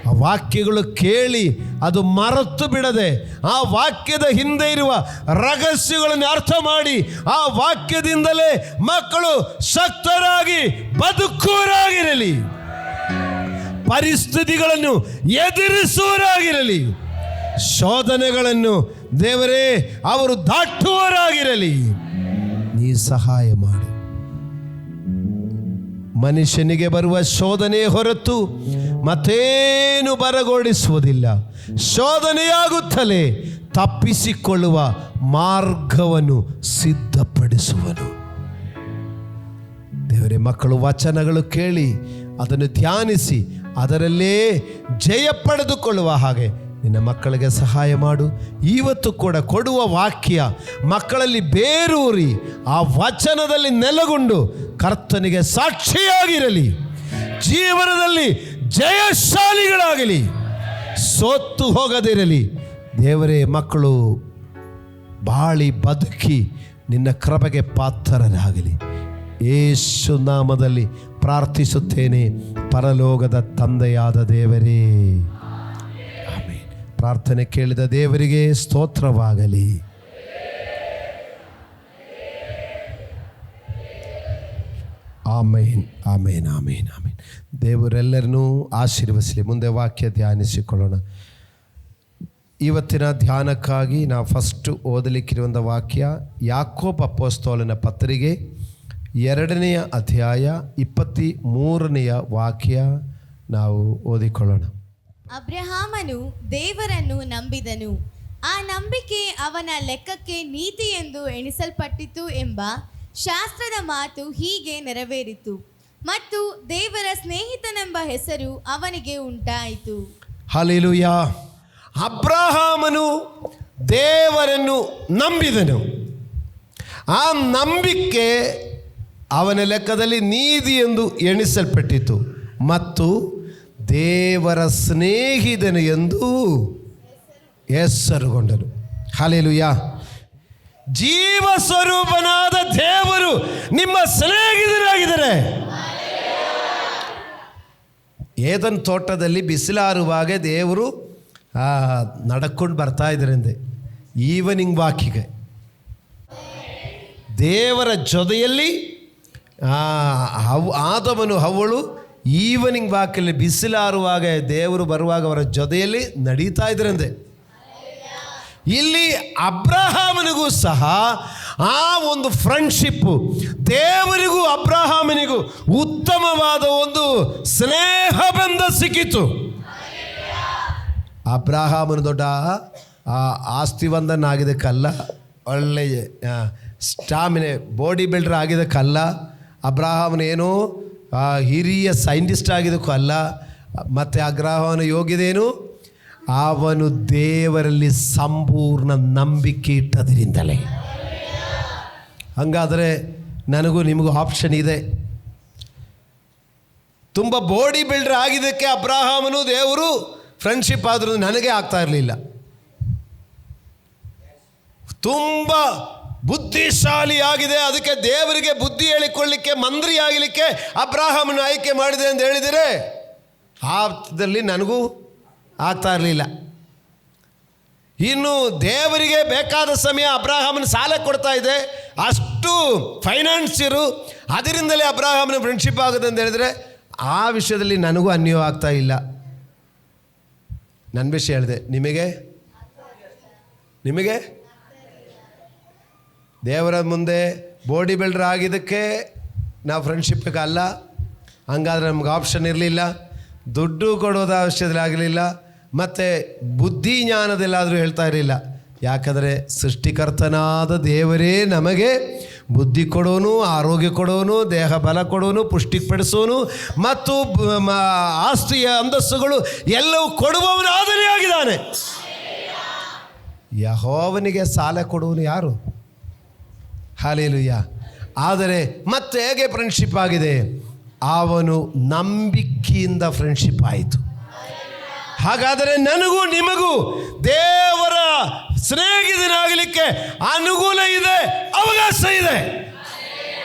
S3: ಆ ವಾಕ್ಯಗಳು ಕೇಳಿ ಅದು ಮರೆತು ಬಿಡದೆ ಆ ವಾಕ್ಯದ ಹಿಂದೆ ಇರುವ ರಹಸ್ಯಗಳನ್ನು ಅರ್ಥ ಮಾಡಿ ಆ ವಾಕ್ಯದಿಂದಲೇ ಮಕ್ಕಳು ಶಕ್ತರಾಗಿ ಬದುಕುವರಾಗಿರಲಿ, ಪರಿಸ್ಥಿತಿಗಳನ್ನು ಎದುರಿಸುವರಾಗಿರಲಿ, ಶೋಧನೆಗಳನ್ನು ದೇವರೇ ಅವರು ದಾಟುವರಾಗಿರಲಿ. ನೀ ಸಹಾಯ ಮಾಡು. ಮನುಷ್ಯನಿಗೆ ಬರುವ ಶೋಧನೆ ಹೊರತು ಮತ್ತೇನು ಬರಗೊಡಿಸುವುದಿಲ್ಲ. ಶೋಧನೆಯಾಗುತ್ತಲೇ ತಪ್ಪಿಸಿಕೊಳ್ಳುವ ಮಾರ್ಗವನ್ನು ಸಿದ್ಧಪಡಿಸುವನು. ದೇವರೇ, ಮಕ್ಕಳು ವಚನಗಳು ಕೇಳಿ ಅದನ್ನು ಧ್ಯಾನಿಸಿ ಅದರಲ್ಲೇ ಜಯ ಪಡೆದುಕೊಳ್ಳುವ ಹಾಗೆ ನಿನ್ನ ಮಕ್ಕಳಿಗೆ ಸಹಾಯ ಮಾಡು. ಇವತ್ತು ಕೂಡ ಕೊಡುವ ವಾಕ್ಯ ಮಕ್ಕಳಲ್ಲಿ ಬೇರೂರಿ ಆ ವಚನದಲ್ಲಿ ನೆಲೆಗೊಂಡು ಕರ್ತನಿಗೆ ಸಾಕ್ಷಿಯಾಗಿರಲಿ. ಜೀವನದಲ್ಲಿ ಜಯಶಾಲಿಗಳಾಗಲಿ, ಸೋತು ಹೋಗದಿರಲಿ. ದೇವರೇ, ಮಕ್ಕಳು ಬಾಳಿ ಬದುಕಿ ನಿನ್ನ ಕೃಪೆಗೆ ಪಾತ್ರರಾಗಲಿ. ಯೇಸು ನಾಮದಲ್ಲಿ ಪ್ರಾರ್ಥಿಸುತ್ತೇನೆ, ಪರಲೋಕದ ತಂದೆಯಾದ ದೇವರೇ, ಆಮೇನ್. ಪ್ರಾರ್ಥನೆ ಕೇಳಿದ ದೇವರಿಗೆ ಸ್ತೋತ್ರವಾಗಲಿ. ಆಮೇನ್, ಆಮೇನ್, ಆಮೇನ್, ಆಮೇನ್. ದೇವರೆಲ್ಲರನ್ನೂ ಆಶೀರ್ವದಿಸಲಿ. ಮುಂದೆ ವಾಕ್ಯ ಧ್ಯಾನಿಸಿಕೊಳ್ಳೋಣ. ಇವತ್ತಿನ ಧ್ಯಾನಕ್ಕಾಗಿ ನಾವು ಫಸ್ಟು ಓದಲಿಕ್ಕಿರುವಂಥ ವಾಕ್ಯ ಯಾಕೋಬ ಅಪೊಸ್ತಲನ ಪತ್ರಿಕೆ 2ನೇ ಅಧ್ಯಾಯ 23ನೇ ವಾಕ್ಯ ನಾವು ಓದಿಕೊಳ್ಳೋಣ.
S4: ಅಬ್ರಹಾಮನು ದೇವರನ್ನು ನಂಬಿದನು, ಆ ನಂಬಿಕೆ ಅವನ ಲೆಕ್ಕಕ್ಕೆ ನೀತಿ ಎಂದು ಎಣಿಸಲ್ಪಟ್ಟಿತು ಎಂಬ ಶಾಸ್ತ್ರದ ಮಾತು ಹೀಗೆ ನೆರವೇರಿತು, ಮತ್ತು ದೇವರ ಸ್ನೇಹಿತನೆಂಬ ಹೆಸರು ಅವನಿಗೆ ಉಂಟಾಯಿತು.
S3: ಹಲ್ಲೆಲೂಯಾ. ಅಬ್ರಹಾಮನು ದೇವರನ್ನು ನಂಬಿದನು, ಆ ನಂಬಿಕೆ ಅವನ ಲೆಕ್ಕದಲ್ಲಿ ನೀತಿ ಎಂದು ಎಣಿಸಲ್ಪಟ್ಟಿತು, ಮತ್ತು ದೇವರ ಸ್ನೇಹಿತನು ಎಂದು ಹೆಸರುಗೊಂಡನು. ಹಲ್ಲೆಲೂಯಾ. ಜೀವ ಸ್ವರೂಪನಾದ ದೇವರು ನಿಮ್ಮ ಸ್ನೇಹಿತರಾಗಿದ್ದಾರೆ. ಏದನ್ ತೋಟದಲ್ಲಿ ಬಿಸಿಲಾರುವಾಗ ದೇವರು ನಡ್ಕೊಂಡು ಬರ್ತಾ ಇದ್ರಂತೆ ಈವನಿಂಗ್ ವಾಕಿಗೆ. ದೇವರ ಜೊತೆಯಲ್ಲಿ ಆದಮನು ಹವ್ವಳು ಈವನಿಂಗ್ ವಾಕಲ್ಲಿ ಬಿಸಿಲಾರುವಾಗ ದೇವರು ಬರುವಾಗ ಅವರ ಜೊತೆಯಲ್ಲಿ ನಡೀತಾ ಇದ್ರಂತೆ. ಇಲ್ಲಿ ಅಬ್ರಹಾಮನಿಗೂ ಸಹ ಆ ಒಂದು ಫ್ರೆಂಡ್ಶಿಪ್ಪು, ದೇವರಿಗೂ ಅಬ್ರಹಾಮನಿಗೂ ಉತ್ತಮವಾದ ಒಂದು ಸ್ನೇಹ ಬಂಧ ಸಿಕ್ಕಿತು. ಅಬ್ರಹಾಮನು ದೊಡ್ಡ ಆಸ್ತಿವಂತನಾಗಿದ್ದಕ್ಕಲ್ಲ, ಒಳ್ಳೆಯ ಸ್ಟಾಮಿನೆ ಬಾಡಿ ಬಿಲ್ಡರ್ ಆಗಿದ್ದಕ್ಕಲ್ಲ, ಅಬ್ರಹಾಮನೇನು ಹಿರಿಯ ಸೈಂಟಿಸ್ಟ್ ಆಗಿದ್ದಕ್ಕೂ ಅಲ್ಲ, ಮತ್ತು ಅಬ್ರಹಾಮನ ಯೋಗ್ಯದೇನು, ಅವನು ದೇವರಲ್ಲಿ ಸಂಪೂರ್ಣ ನಂಬಿಕೆ ಇಟ್ಟದ್ರಿಂದಲೇ. ಹಾಗಾದರೆ ನನಗೂ ನಿಮಗೂ ಆಪ್ಷನ್ ಇದೆ. ತುಂಬ ಬಾಡಿ ಬಿಲ್ಡರ್ ಆಗಿದ್ದಕ್ಕೆ ಅಬ್ರಹಾಮನು ದೇವರು ಫ್ರೆಂಡ್ಶಿಪ್ ಆದರೂ ನನಗೆ ಆಗ್ತಾ ಇರಲಿಲ್ಲ. ತುಂಬ ಬುದ್ಧಿಶಾಲಿ ಆಗಿದೆ, ಅದಕ್ಕೆ ದೇವರಿಗೆ ಬುದ್ಧಿ ಹೇಳಿಕೊಳ್ಳಿಕ್ಕೆ ಮಂತ್ರಿ ಆಗಲಿಕ್ಕೆ ಅಬ್ರಹಾಮನ ಆಯ್ಕೆ ಮಾಡಿದೆ ಅಂತ ಹೇಳಿದರೆ ಆದಲ್ಲಿ ನನಗೂ ಆಗ್ತಾ ಇರಲಿಲ್ಲ. ಇನ್ನು ದೇವರಿಗೆ ಬೇಕಾದ ಸಮಯ ಅಬ್ರಹಾಮನ ಸಾಲ ಕೊಡ್ತಾ ಇದೆ, ಅಷ್ಟು ಫೈನಾನ್ಸಿಯರು, ಅದರಿಂದಲೇ ಅಬ್ರಹಾಮನ ಫ್ರೆಂಡ್ಶಿಪ್ ಆಗುತ್ತೆ ಅಂತ ಹೇಳಿದರೆ ಆ ವಿಷಯದಲ್ಲಿ ನನಗೂ ಅನ್ಯ ಆಗ್ತಾ ಇಲ್ಲ. ನನ್ನ ವಿಷಯ ಹೇಳಿದೆ, ನಿಮಗೆ ದೇವರ ಮುಂದೆ ಬಾಡಿ ಬಿಲ್ಡರ್ ಆಗಿದ್ದಕ್ಕೆ ನಾವು ಫ್ರೆಂಡ್ಶಿಪ್ಗೆ ಅಲ್ಲ, ಹಂಗಾದ್ರೆ ನಮ್ಗೆ ಆಪ್ಷನ್ ಇರಲಿಲ್ಲ. ದುಡ್ಡು ಕೊಡೋದ ಅವಶ್ಯದಲ್ಲಿ ಆಗಲಿಲ್ಲ, ಮತ್ತು ಬುದ್ಧಿ ಜ್ಞಾನದಲ್ಲಾದರೂ ಹೇಳ್ತಾ ಇರಲಿಲ್ಲ. ಯಾಕಂದರೆ ಸೃಷ್ಟಿಕರ್ತನಾದ ದೇವರೇ ನಮಗೆ ಬುದ್ಧಿ ಕೊಡೋನು, ಆರೋಗ್ಯ ಕೊಡೋನು, ದೇಹ ಬಲ ಕೊಡೋನು, ಪುಷ್ಟಿಪಡಿಸೋನು, ಮತ್ತು ಆಸ್ತಿಯ ಅಂತಸ್ತುಗಳು ಎಲ್ಲವೂ ಕೊಡುವವನು ಆದನೇ ಆಗಿದ್ದಾನೆ. ಯೆಹೋವನಿಗೆ ಸಾಲ ಕೊಡುವನು ಯಾರು? ಹಲ್ಲೆಲೂಯಾ. ಆದರೆ ಮತ್ತೆ ಹೇಗೆ ಫ್ರೆಂಡ್ಶಿಪ್ ಆಗಿದೆ? ಅವನು ನಂಬಿಕೆಯಿಂದ ಫ್ರೆಂಡ್ಶಿಪ್ ಆಯಿತು. ಹಾಗಾದರೆ ನನಗೂ ನಿಮಗೂ ದೇವರ ಸ್ನೇಹಿತನಾಗಲಿಕ್ಕೆ ಅನುಕೂಲ ಇದೆ, ಅವಕಾಶ ಇದೆ.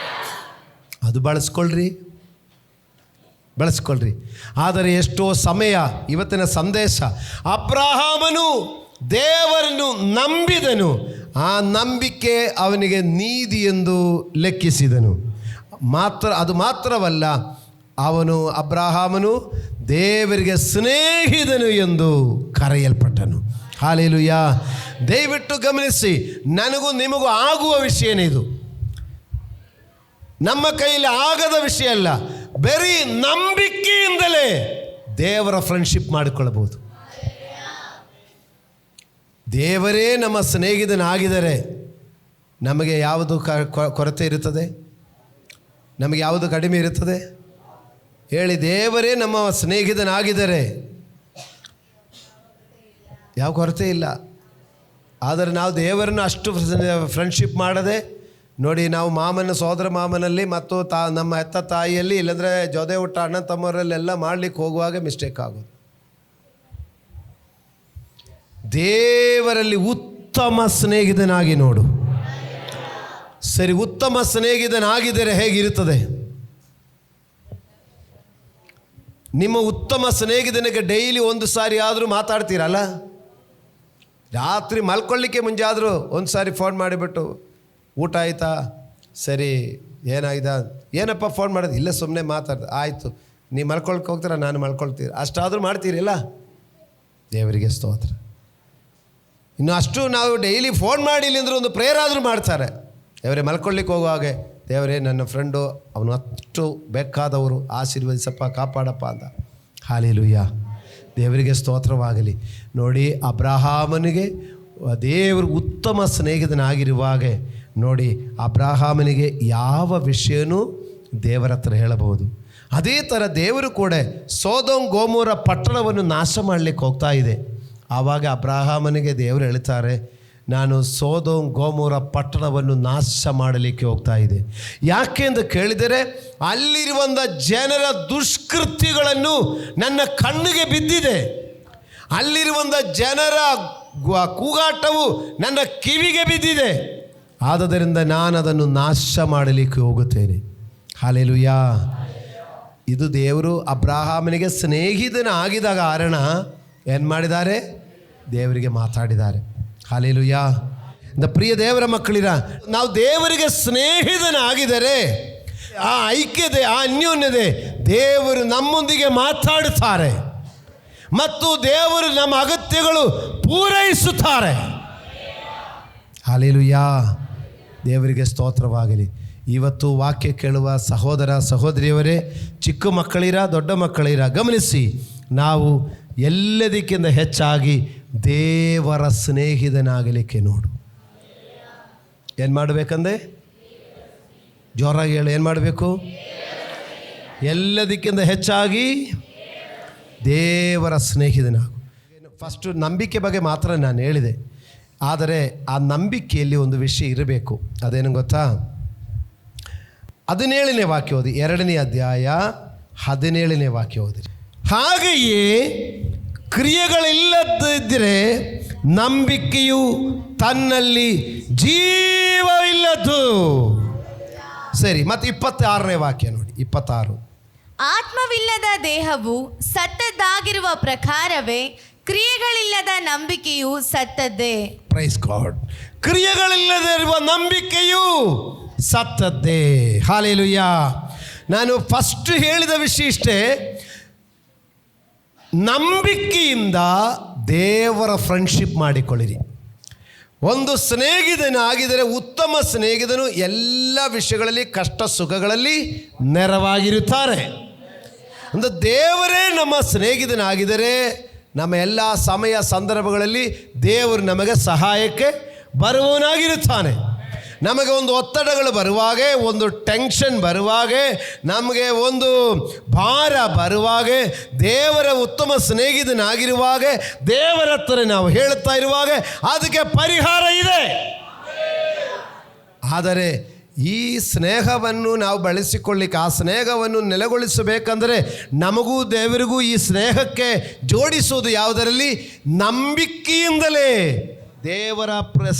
S3: ಅದು ಬಳಸ್ಕೊಳ್ರಿ. ಆದರೆ ಎಷ್ಟೋ ಸಮಯ ಇವತ್ತಿನ ಸಂದೇಶ, ಅಬ್ರಹಾಮನು ದೇವರನ್ನು ನಂಬಿದನು, ಆ ನಂಬಿಕೆ ಅವನಿಗೆ ನೀತಿ ಎಂದು ಲೆಕ್ಕಿಸಿದನು. ಅದು ಮಾತ್ರವಲ್ಲ, ಅಬ್ರಹಾಮನು ದೇವರಿಗೆ ಸ್ನೇಹಿತನು ಎಂದು ಕರೆಯಲ್ಪಟ್ಟನು. ಹಲ್ಲೆಲೂಯಾ. ದಯವಿಟ್ಟು ಗಮನಿಸಿ, ನನಗೂ ನಿಮಗೂ ಆಗುವ ವಿಷಯನೇ ಇದು. ನಮ್ಮ ಕೈಯಲ್ಲಿ ಆಗದ ವಿಷಯ ಅಲ್ಲ, ಬರೀ ನಂಬಿಕೆಯಿಂದಲೇ ದೇವರ ಫ್ರೆಂಡ್ಶಿಪ್ ಮಾಡಿಕೊಳ್ಳಬಹುದು. ದೇವರೇ ನಮ್ಮ ಸ್ನೇಹಿತನಾಗಿದ್ದರೆ ನಮಗೆ ಯಾವುದು ಕೊರತೆ ಇರುತ್ತದೆ? ನಮಗೆ ಯಾವುದು ಕಡಿಮೆ ಇರುತ್ತದೆ ಹೇಳಿ? ದೇವರೇ ನಮ್ಮ ಸ್ನೇಹಿತನಾಗಿದ್ದರೆ ಯಾವ ಕೊರತೆ ಇಲ್ಲ. ಆದರೆ ನಾವು ದೇವರನ್ನು ಅಷ್ಟು ಫ್ರೆಂಡ್ಶಿಪ್ ಮಾಡದೆ ನೋಡಿ, ನಾವು ಮಾಮನ ಸೋದರ ಮಾಮನಲ್ಲಿ ಮತ್ತು ನಮ್ಮ ಹೆತ್ತ ತಾಯಿಯಲ್ಲಿ, ಇಲ್ಲಾಂದರೆ ಜೊತೆ ಹುಟ್ಟ ಅಣ್ಣ ತಮ್ಮವರಲ್ಲೆಲ್ಲ ಮಾಡಲಿಕ್ಕೆ ಹೋಗುವಾಗ ಮಿಸ್ಟೇಕ್ ಆಗೋದು. ದೇವರಲ್ಲಿ ಉತ್ತಮ ಸ್ನೇಹಿತನಾಗಿ ನೋಡು. ಸರಿ, ಉತ್ತಮ ಸ್ನೇಹಿತನಾಗಿದ್ದರೆ ಹೇಗಿರುತ್ತದೆ? ನಿಮ್ಮ ಉತ್ತಮ ಸ್ನೇಹಿತನಿಗೆ ಡೈಲಿ ಒಂದು ಸಾರಿ ಆದರೂ ಮಾತಾಡ್ತೀರಲ್ಲ. ರಾತ್ರಿ ಮಲ್ಕೊಳ್ಳಿಕ್ಕೆ ಮುಂಚೆ ಆದರೂ ಒಂದು ಸಾರಿ ಫೋನ್ ಮಾಡಿಬಿಟ್ಟು, ಊಟ ಆಯಿತಾ, ಸರಿ ಏನಾಗಿದೆ, ಏನಪ್ಪ ಫೋನ್ ಮಾಡೋದು, ಇಲ್ಲ ಸುಮ್ಮನೆ ಮಾತಾಡ್ದು, ಆಯಿತು ನೀವು ಮಲ್ಕೊಳಕ್ಕೆ ಹೋಗ್ತೀರ, ನಾನು ಮಲ್ಕೊಳ್ತೀರಿ, ಅಷ್ಟಾದರೂ ಮಾಡ್ತೀರಿಲ್ಲ. ದೇವರಿಗೆ ಸ್ತೋತ್ರ. ಇನ್ನು ಅಷ್ಟು ನಾವು ಡೈಲಿ ಫೋನ್ ಮಾಡಿಲ್ಲ ಅಂದ್ರೆ ಒಂದು ಪ್ರೇಯರ್ ಆದರೂ ಮಾಡ್ತಾರೆ. ದೇವರೇ ಮಲ್ಕೊಳ್ಳಿಕ್ಕೆ ಹೋಗುವಾಗೆ, ದೇವರೇ ನನ್ನ ಫ್ರೆಂಡು ಅವನು ಅಷ್ಟು ಬೇಕಾದವರು, ಆಶೀರ್ವದಿಸಪ್ಪ, ಕಾಪಾಡಪ್ಪ ಅಂತ. ಹಾಲೆಲೂಯ, ದೇವರಿಗೆ ಸ್ತೋತ್ರವಾಗಲಿ. ನೋಡಿ, ಅಬ್ರಹಾಮನಿಗೆ ದೇವರು ಉತ್ತಮ ಸ್ನೇಹಿತನಾಗಿರುವಾಗ ನೋಡಿ, ಅಬ್ರಹಾಮನಿಗೆ ಯಾವ ವಿಷಯನೂ ದೇವರ ಹತ್ರ ಹೇಳಬಹುದು. ಅದೇ ಥರ ದೇವರು ಕೂಡ ಸೊದೋಮ್ ಗೊಮೋರ ಪಟ್ಟಣವನ್ನು ನಾಶ ಮಾಡಲಿಕ್ಕೆ ಹೋಗ್ತಾ ಇದೆ. ಆವಾಗ ಅಬ್ರಹಾಮನಿಗೆ ದೇವರು ಹೇಳ್ತಾರೆ, ನಾನು ಸೊದೋಮ್ ಗೊಮೋರ ಪಟ್ಟಣವನ್ನು ನಾಶ ಮಾಡಲಿಕ್ಕೆ ಹೋಗ್ತಾ ಇದೆ. ಯಾಕೆ ಅಂತ ಕೇಳಿದರೆ, ಅಲ್ಲಿರುವಂಥ ಜನರ ದುಷ್ಕೃತ್ಯಗಳನ್ನು ನನ್ನ ಕಣ್ಣಿಗೆ ಬಿದ್ದಿದೆ. ಅಲ್ಲಿರುವಂಥ ಜನರ ಕೂಗಾಟವು ನನ್ನ ಕಿವಿಗೆ ಬಿದ್ದಿದೆ. ಆದ್ದರಿಂದ ನಾನು ಅದನ್ನು ನಾಶ ಮಾಡಲಿಕ್ಕೆ ಹೋಗುತ್ತೇನೆ. ಹಾಲೆಲೂಯಾ. ಇದು ದೇವರು ಅಬ್ರಹಾಮನಿಗೆ ಸ್ನೇಹಿತನಾಗಿದ್ದ ಕಾರಣ ಏನು ಮಾಡಿದ್ದಾರೆ? ದೇವರಿಗೆ ಮಾತಾಡಿದ್ದಾರೆ. ಹಾಲೆಲೂಯಾ. ಪ್ರಿಯ ದೇವರ ಮಕ್ಕಳಿರ, ನಾವು ದೇವರಿಗೆ ಸ್ನೇಹಿತನಾಗಿದ್ದರೆ ಆ ಐಕ್ಯತೆ, ಆ ಅನ್ಯೋನ್ಯತೆ, ದೇವರು ನಮ್ಮೊಂದಿಗೆ ಮಾತಾಡುತ್ತಾರೆ ಮತ್ತು ದೇವರು ನಮ್ಮ ಅಗತ್ಯಗಳು ಪೂರೈಸುತ್ತಾರೆ. ಹಾಲೆಲೂಯಾ, ದೇವರಿಗೆ ಸ್ತೋತ್ರವಾಗಲಿ. ಇವತ್ತು ವಾಕ್ಯ ಕೇಳುವ ಸಹೋದರ ಸಹೋದರಿಯವರೇ, ಚಿಕ್ಕ ಮಕ್ಕಳಿರ, ದೊಡ್ಡ ಮಕ್ಕಳಿರ, ಗಮನಿಸಿ, ನಾವು ಎಲ್ಲದಕ್ಕಿಂತ ಹೆಚ್ಚಾಗಿ ದೇವರ ಸ್ನೇಹಿತನಾಗಲಿಕ್ಕೆ ನೋಡು. ಏನು ಮಾಡಬೇಕಂದ್ರೆ, ಜೋರಾಗಿ ಹೇಳು, ಏನು ಮಾಡಬೇಕು? ಎಲ್ಲದಕ್ಕಿಂತ ಹೆಚ್ಚಾಗಿ ದೇವರ ಸ್ನೇಹಿತನಾಗು. ಫಸ್ಟು ನಂಬಿಕೆ ಬಗ್ಗೆ ಮಾತ್ರ ನಾನು ಹೇಳಿದೆ, ಆದರೆ ಆ ನಂಬಿಕೆಯಲ್ಲಿ ಒಂದು ವಿಷಯ ಇರಬೇಕು. ಅದೇನು ಗೊತ್ತಾ? 17ನೇ ವಾಕ್ಯ ಓದಿ, 2ನೇ ಅಧ್ಯಾಯ 17ನೇ ವಾಕ್ಯ ಓದಿ. ಹಾಗೆಯೇ ಕ್ರಿಯೆಗಳಿಲ್ಲದಿದ್ದರೆ ನಂಬಿಕೆಯು ತನ್ನಲ್ಲಿ ಜೀವವಿಲ್ಲದು. ಸರಿ, ಮತ್ತು 26ನೇ ವಾಕ್ಯ ನೋಡಿ, 26.
S4: ಆತ್ಮವಿಲ್ಲದ ದೇಹವು ಸತ್ತದ್ದಾಗಿರುವ ಪ್ರಕಾರವೇ ಕ್ರಿಯೆಗಳಿಲ್ಲದ ನಂಬಿಕೆಯು ಸತ್ತದ್ದೇ.
S3: Praise God. ಕ್ರಿಯೆಗಳಿಲ್ಲದಿರುವ ನಂಬಿಕೆಯು ಸತ್ತದ್ದೇ. ಹಾಲೆಲೂಯಾ. ನಾನು ಫಸ್ಟ್ ಹೇಳಿದ ವಿಷಯ ಇಷ್ಟೇ, ನಂಬಿಕೆಯಿಂದ ದೇವರ ಫ್ರೆಂಡ್ಶಿಪ್ ಮಾಡಿಕೊಳ್ಳಿರಿ. ಒಂದು ಸ್ನೇಹಿತನಾಗಿದ್ದರೆ, ಉತ್ತಮ ಸ್ನೇಹಿತನು ಎಲ್ಲ ವಿಷಯಗಳಲ್ಲಿ, ಕಷ್ಟ ಸುಖಗಳಲ್ಲಿ ನೆರವಾಗಿರುತ್ತಾರೆ. ಅಂದರೆ ದೇವರೇ ನಮ್ಮ ಸ್ನೇಹಿತನಾಗಿದ್ದರೆ, ನಮ್ಮ ಎಲ್ಲ ಸಮಯ ಸಂದರ್ಭಗಳಲ್ಲಿ ದೇವರು ನಮಗೆ ಸಹಾಯಕ್ಕೆ ಬರುವವನಾಗಿರುತ್ತಾನೆ. ನಮಗೆ ಒಂದು ಒತ್ತಡಗಳು ಬರುವಾಗ, ಒಂದು ಟೆನ್ಷನ್ ಬರುವಾಗ, ನಮಗೆ ಒಂದು ಭಾರ ಬರುವಾಗ, ದೇವರ ಉತ್ತಮ ಸ್ನೇಹಿತನಾಗಿರುವಾಗ, ದೇವರ ಹತ್ರ ನಾವು ಹೇಳುತ್ತಾ ಇರುವಾಗ ಅದಕ್ಕೆ ಪರಿಹಾರ ಇದೆ. ಆದರೆ ಈ ಸ್ನೇಹವನ್ನು ನಾವು ಬಳಸಿಕೊಳ್ಳಿಕ್ಕೆ, ಆ ಸ್ನೇಹವನ್ನು ನೆಲೆಗೊಳಿಸಬೇಕಂದರೆ ನಮಗೂ ದೇವರಿಗೂ ಈ ಸ್ನೇಹಕ್ಕೆ ಜೋಡಿಸುವುದು ಯಾವುದರಲ್ಲಿ? ನಂಬಿಕೆಯಿಂದಲೇ ದೇವರ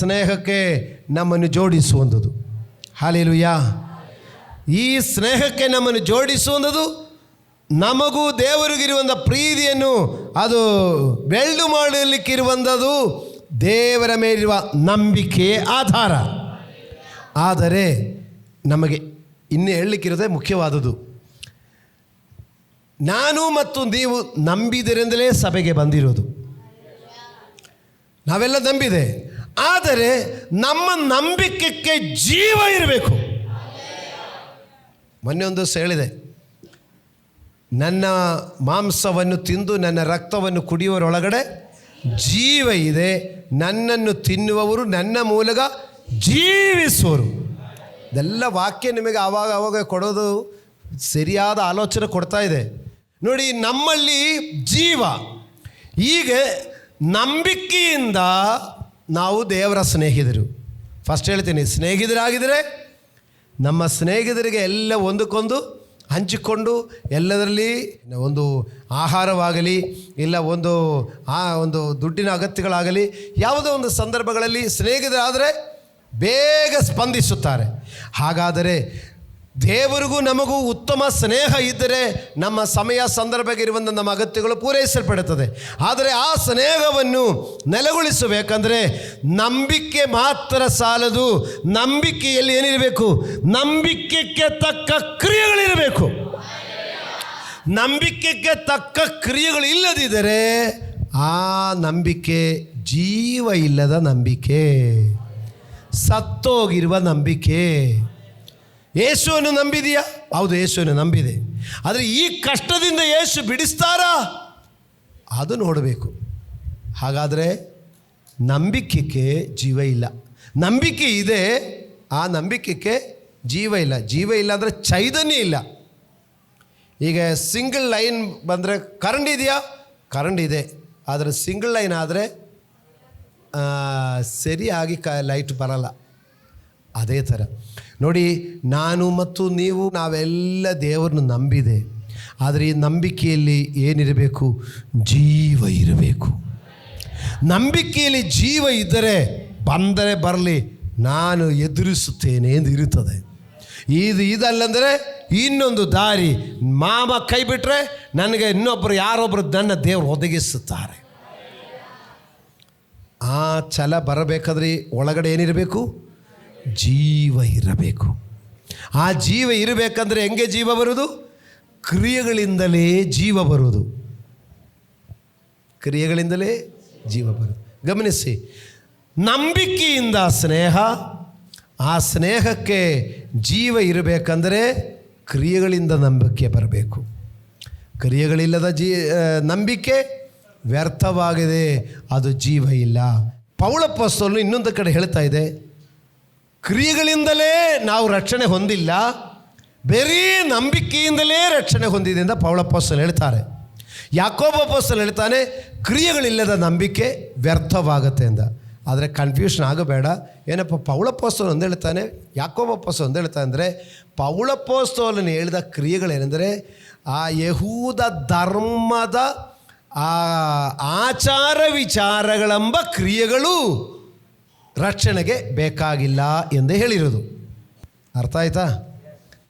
S3: ಸ್ನೇಹಕ್ಕೆ ನಮ್ಮನ್ನು ಜೋಡಿಸುವಂಥದ್ದು. ಹಾಲೆಲೂಯಾ. ಈ ಸ್ನೇಹಕ್ಕೆ ನಮ್ಮನ್ನು ಜೋಡಿಸುವಂಥದ್ದು, ನಮಗೂ ದೇವರಿಗಿರುವಂಥ ಪ್ರೀತಿಯನ್ನು ಅದು ಬೆಳ್ಳು ಮಾಡಲಿಕ್ಕಿರುವಂಥದ್ದು ದೇವರ ಮೇಲಿರುವ ನಂಬಿಕೆಯೇ ಆಧಾರ. ಆದರೆ ನಮಗೆ ಇನ್ನೂ ಹೇಳಲಿಕ್ಕಿರೋದೇ ಮುಖ್ಯವಾದುದು. ನಾನು ಮತ್ತು ನೀವು ನಂಬಿದರೆಂದಲೇ ಸಭೆಗೆ ಬಂದಿರೋದು. ನಾವೆಲ್ಲ ನಂಬಿದೆ, ಆದರೆ ನಮ್ಮ ನಂಬಿಕೆಗೆ ಜೀವ ಇರಬೇಕು. ಮೊನ್ನೆ ಒಂದು ಹೇಳಿದೆ, ನನ್ನ ಮಾಂಸವನ್ನು ತಿಂದು ನನ್ನ ರಕ್ತವನ್ನು ಕುಡಿಯುವರೊಳಗಡೆ ಜೀವ ಇದೆ, ನನ್ನನ್ನು ತಿನ್ನುವವರು ನನ್ನ ಮೂಲಕ ಜೀವಿಸುವರು. ಇದೆಲ್ಲ ವಾಕ್ಯ ನಿಮಗೆ ಆವಾಗ ಕೊಡೋದು ಸರಿಯಾದ ಆಲೋಚನೆ ಕೊಡ್ತಾ ಇದೆ. ನೋಡಿ, ನಮ್ಮಲ್ಲಿ ಜೀವ, ಈಗ ನಂಬಿಕೆಯಿಂದ ನಾವು ದೇವರ ಸ್ನೇಹಿತರು. ಫಸ್ಟ್ ಹೇಳ್ತೀನಿ, ಸ್ನೇಹಿತರಾಗಿದ್ದರೆ ನಮ್ಮ ಸ್ನೇಹಿತರಿಗೆ ಎಲ್ಲ ಒಂದಕ್ಕೊಂದು ಹಂಚಿಕೊಂಡು ಎಲ್ಲದರಲ್ಲಿ ಒಂದು ಆಹಾರವಾಗಲಿ ಇಲ್ಲ ಒಂದು ದುಡ್ಡಿನ ಅಗತ್ಯಗಳಾಗಲಿ ಯಾವುದೋ ಒಂದು ಸಂದರ್ಭಗಳಲ್ಲಿ ಸ್ನೇಹಿತರಾದರೆ ಬೇಗ ಸ್ಪಂದಿಸುತ್ತಾರೆ. ಹಾಗಾದರೆ ದೇವರಿಗೂ ನಮಗೂ ಉತ್ತಮ ಸ್ನೇಹ ಇದ್ದರೆ ನಮ್ಮ ಸಮಯ ಸಂದರ್ಭಕ್ಕಿರುವಂಥ ನಮ್ಮ ಅಗತ್ಯಗಳು ಪೂರೈಸಲ್ಪಡುತ್ತದೆ. ಆದರೆ ಆ ಸ್ನೇಹವನ್ನು ನೆಲೆಗೊಳಿಸಬೇಕಂದ್ರೆ ನಂಬಿಕೆ ಮಾತ್ರ ಸಾಲದು. ನಂಬಿಕೆಯಲ್ಲಿ ಏನಿರಬೇಕು? ನಂಬಿಕೆಗೆ ತಕ್ಕ ಕ್ರಿಯೆಗಳಿರಬೇಕು. ನಂಬಿಕೆಗೆ ತಕ್ಕ ಕ್ರಿಯೆಗಳು ಇಲ್ಲದಿದ್ದರೆ ಆ ನಂಬಿಕೆ ಜೀವ ಇಲ್ಲದ ನಂಬಿಕೆ, ಸತ್ತೋಗಿರುವ ನಂಬಿಕೆ. ಯೇಸುವನ್ನು ನಂಬಿದೆಯಾ? ಹೌದು, ಯೇಸುವನ್ನು ನಂಬಿದೆ. ಆದರೆ ಈ ಕಷ್ಟದಿಂದ ಯೇಸು ಬಿಡಿಸ್ತಾರಾ? ಅದು ನೋಡಬೇಕು. ಹಾಗಾದರೆ ನಂಬಿಕೆಗೆ ಜೀವ ಇಲ್ಲ. ನಂಬಿಕೆ ಇದೆ, ಆ ನಂಬಿಕೆಗೆ ಜೀವ ಇಲ್ಲ. ಜೀವ ಇಲ್ಲ ಅಂದರೆ ಚೈತನ್ಯ ಇಲ್ಲ. ಈಗ ಸಿಂಗಲ್ ಲೈನ್ ಬಂದರೆ ಕರೆಂಟ್ ಇದೆಯಾ? ಕರೆಂಟ್ ಇದೆ, ಆದರೆ ಸಿಂಗಲ್ ಲೈನ್ ಆದರೆ ಸರಿಯಾಗಿ ಲೈಟ್ ಬರಲ್ಲ. ಅದೇ ಥರ ನೋಡಿ, ನಾನು ಮತ್ತು ನೀವು ನಾವೆಲ್ಲ ದೇವರನ್ನು ನಂಬಿದೆ. ಆದರೆ ಈ ನಂಬಿಕೆಯಲ್ಲಿ ಏನಿರಬೇಕು? ಜೀವ ಇರಬೇಕು. ನಂಬಿಕೆಯಲ್ಲಿ ಜೀವ ಇದ್ದರೆ ಬಂದರೆ ಬರಲಿ, ನಾನು ಎದುರಿಸುತ್ತೇನೆ ಎಂದು ಇರುತ್ತದೆ. ಇದಲ್ಲಂದರೆ ಇನ್ನೊಂದು ದಾರಿ, ಮಾಮ ಕೈ ಬಿಟ್ಟರೆ ನನಗೆ ಇನ್ನೊಬ್ಬರು ಯಾರೊಬ್ಬರು ನನ್ನ ದೇವರು ಒದಗಿಸುತ್ತಾರೆ. ಆ ಛಲ ಬರಬೇಕಾದ್ರೆ ಒಳಗಡೆ ಏನಿರಬೇಕು? ಜೀವ ಇರಬೇಕು. ಆ ಜೀವ ಇರಬೇಕಂದ್ರೆ ಹೆಂಗೆ ಜೀವ ಬರುವುದು? ಕ್ರಿಯೆಗಳಿಂದಲೇ ಜೀವ ಬರುವುದು. ಕ್ರಿಯೆಗಳಿಂದಲೇ ಜೀವ ಬರುವುದು. ಗಮನಿಸಿ, ನಂಬಿಕೆಯಿಂದ ಸ್ನೇಹ, ಆ ಸ್ನೇಹಕ್ಕೆ ಜೀವ ಇರಬೇಕಂದರೆ ಕ್ರಿಯೆಗಳಿಂದ ನಂಬಿಕೆ ಬರಬೇಕು. ಕ್ರಿಯೆಗಳಿಲ್ಲದ ನಂಬಿಕೆ ವ್ಯರ್ಥವಾಗಿದೆ, ಅದು ಜೀವ ಇಲ್ಲ. ಪೌಲಪೊಸ್ತಲನು ಇನ್ನೊಂದು ಕಡೆ ಹೇಳ್ತಾ ಇದೆ, ಕ್ರಿಯೆಗಳಿಂದಲೇ ನಾವು ರಕ್ಷಣೆ ಹೊಂದಿಲ್ಲ, ಬರೀ ನಂಬಿಕೆಯಿಂದಲೇ ರಕ್ಷಣೆ ಹೊಂದಿದೆ ಅಂತ ಪೌಲಪೊಸ್ತಲ ಹೇಳ್ತಾರೆ. ಯಾಕೋಬ ಅಪೊಸ್ತಲ ಹೇಳ್ತಾನೆ, ಕ್ರಿಯೆಗಳಿಲ್ಲದ ನಂಬಿಕೆ ವ್ಯರ್ಥವಾಗುತ್ತೆ ಅಂತ. ಆದರೆ ಕನ್ಫ್ಯೂಷನ್ ಆಗಬೇಡ. ಏನಪ್ಪ ಪೌಲಪೊಸ್ತಲ ಒಂದು ಹೇಳ್ತಾನೆ, ಯಾಕೋಬ ಅಪೊಸ್ತಲ ಒಂದು ಹೇಳ್ತಾನೆ ಅಂದರೆ, ಪೌಲಪೊಸ್ತಲನು ಹೇಳಿದ ಕ್ರಿಯೆಗಳೇನೆಂದರೆ ಆ ಯಹೂದ ಧರ್ಮದ ಆಚಾರ ವಿಚಾರಗಳೆಂಬ ಕ್ರಿಯೆಗಳು ರಕ್ಷಣೆಗೆ ಬೇಕಾಗಿಲ್ಲ ಎಂದೇ ಹೇಳಿರೋದು. ಅರ್ಥ ಆಯ್ತಾ?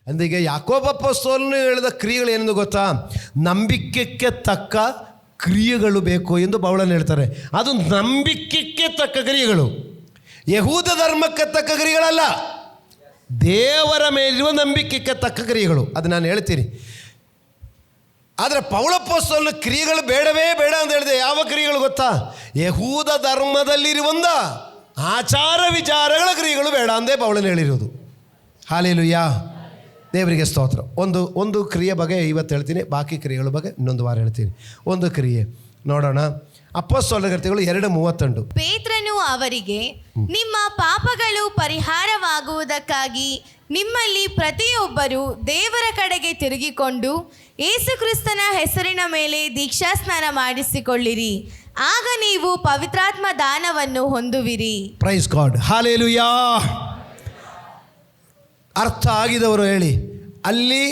S3: ಅಂದೀಗ ಯಾಕೋಬ ಅಪೊಸ್ತಲನು ಹೇಳಿದ ಕ್ರಿಯೆಗಳು ಏನೆಂದು ಗೊತ್ತಾ? ನಂಬಿಕೆಗೆ ತಕ್ಕ ಕ್ರಿಯೆಗಳು ಬೇಕು ಎಂದು ಪೌಲನು ಹೇಳ್ತಾರೆ. ಅದು ನಂಬಿಕೆಗೆ ತಕ್ಕ ಕ್ರಿಯೆಗಳು, ಯಹೂದ ಧರ್ಮಕ್ಕೆ ತಕ್ಕ ಕ್ರಿಯೆಗಳಲ್ಲ, ದೇವರ ಮೇಲಿರುವ ನಂಬಿಕೆಗೆ ತಕ್ಕ ಕ್ರಿಯೆಗಳು. ಅದು ನಾನು ಹೇಳ್ತೀನಿ. ಆದರೆ ಪೌಲಪೊಸ್ತಲನ ಕ್ರಿಯೆಗಳು ಬೇಡವೇ ಬೇಡ ಅಂತ ಹೇಳಿದೆ. ಯಾವ ಕ್ರಿಯೆಗಳು ಗೊತ್ತಾ? ಯಹೂದ ಧರ್ಮದಲ್ಲಿರುವಂಥ ಆಚಾರ ವಿಚಾರಗಳ ಕ್ರಿಯೆಗಳು ಬೇಡ ಅಂದೇ ಪೌಲನು ಹೇಳಿರೋದು. ಹಾಲೆಲೂಯಾ, ದೇವರಿಗೆ ಸ್ತೋತ್ರ. ಒಂದು ಕ್ರಿಯೆ ಬಗ್ಗೆ ಇವತ್ತು ಹೇಳ್ತೀನಿ, ಬಾಕಿ ಕ್ರಿಯೆಗಳ ಬಗ್ಗೆ ಇನ್ನೊಂದು ವಾರ ಹೇಳ್ತೀನಿ. ಒಂದು ಕ್ರಿಯೆ ನೋಡೋಣ. ಅಪೊಸ್ತಲರ ಕೃತ್ಯಗಳು 2:32.
S4: ಪೇತ್ರನು ಅವರಿಗೆ, ನಿಮ್ಮ ಪಾಪಗಳು ಪರಿಹಾರವಾಗುವುದಕ್ಕಾಗಿ ನಿಮ್ಮಲ್ಲಿ ಪ್ರತಿಯೊಬ್ಬರು ದೇವರ ಕಡೆಗೆ ತಿರುಗಿಕೊಂಡು ಯೇಸುಕ್ರಿಸ್ತನ ಹೆಸರಿನ ಮೇಲೆ ದೀಕ್ಷಾಸ್ನಾನ ಮಾಡಿಸಿಕೊಳ್ಳಿರಿ, ಆಗ ನೀವು ಪವಿತ್ರಾತ್ಮ ದಾನವನ್ನು ಹೊಂದುವಿರಿ.
S3: Praise God, hallelujah. ಅರ್ಥ ಆಗಿದವರು ಹೇಳಿ. ಅಲ್ಲಿ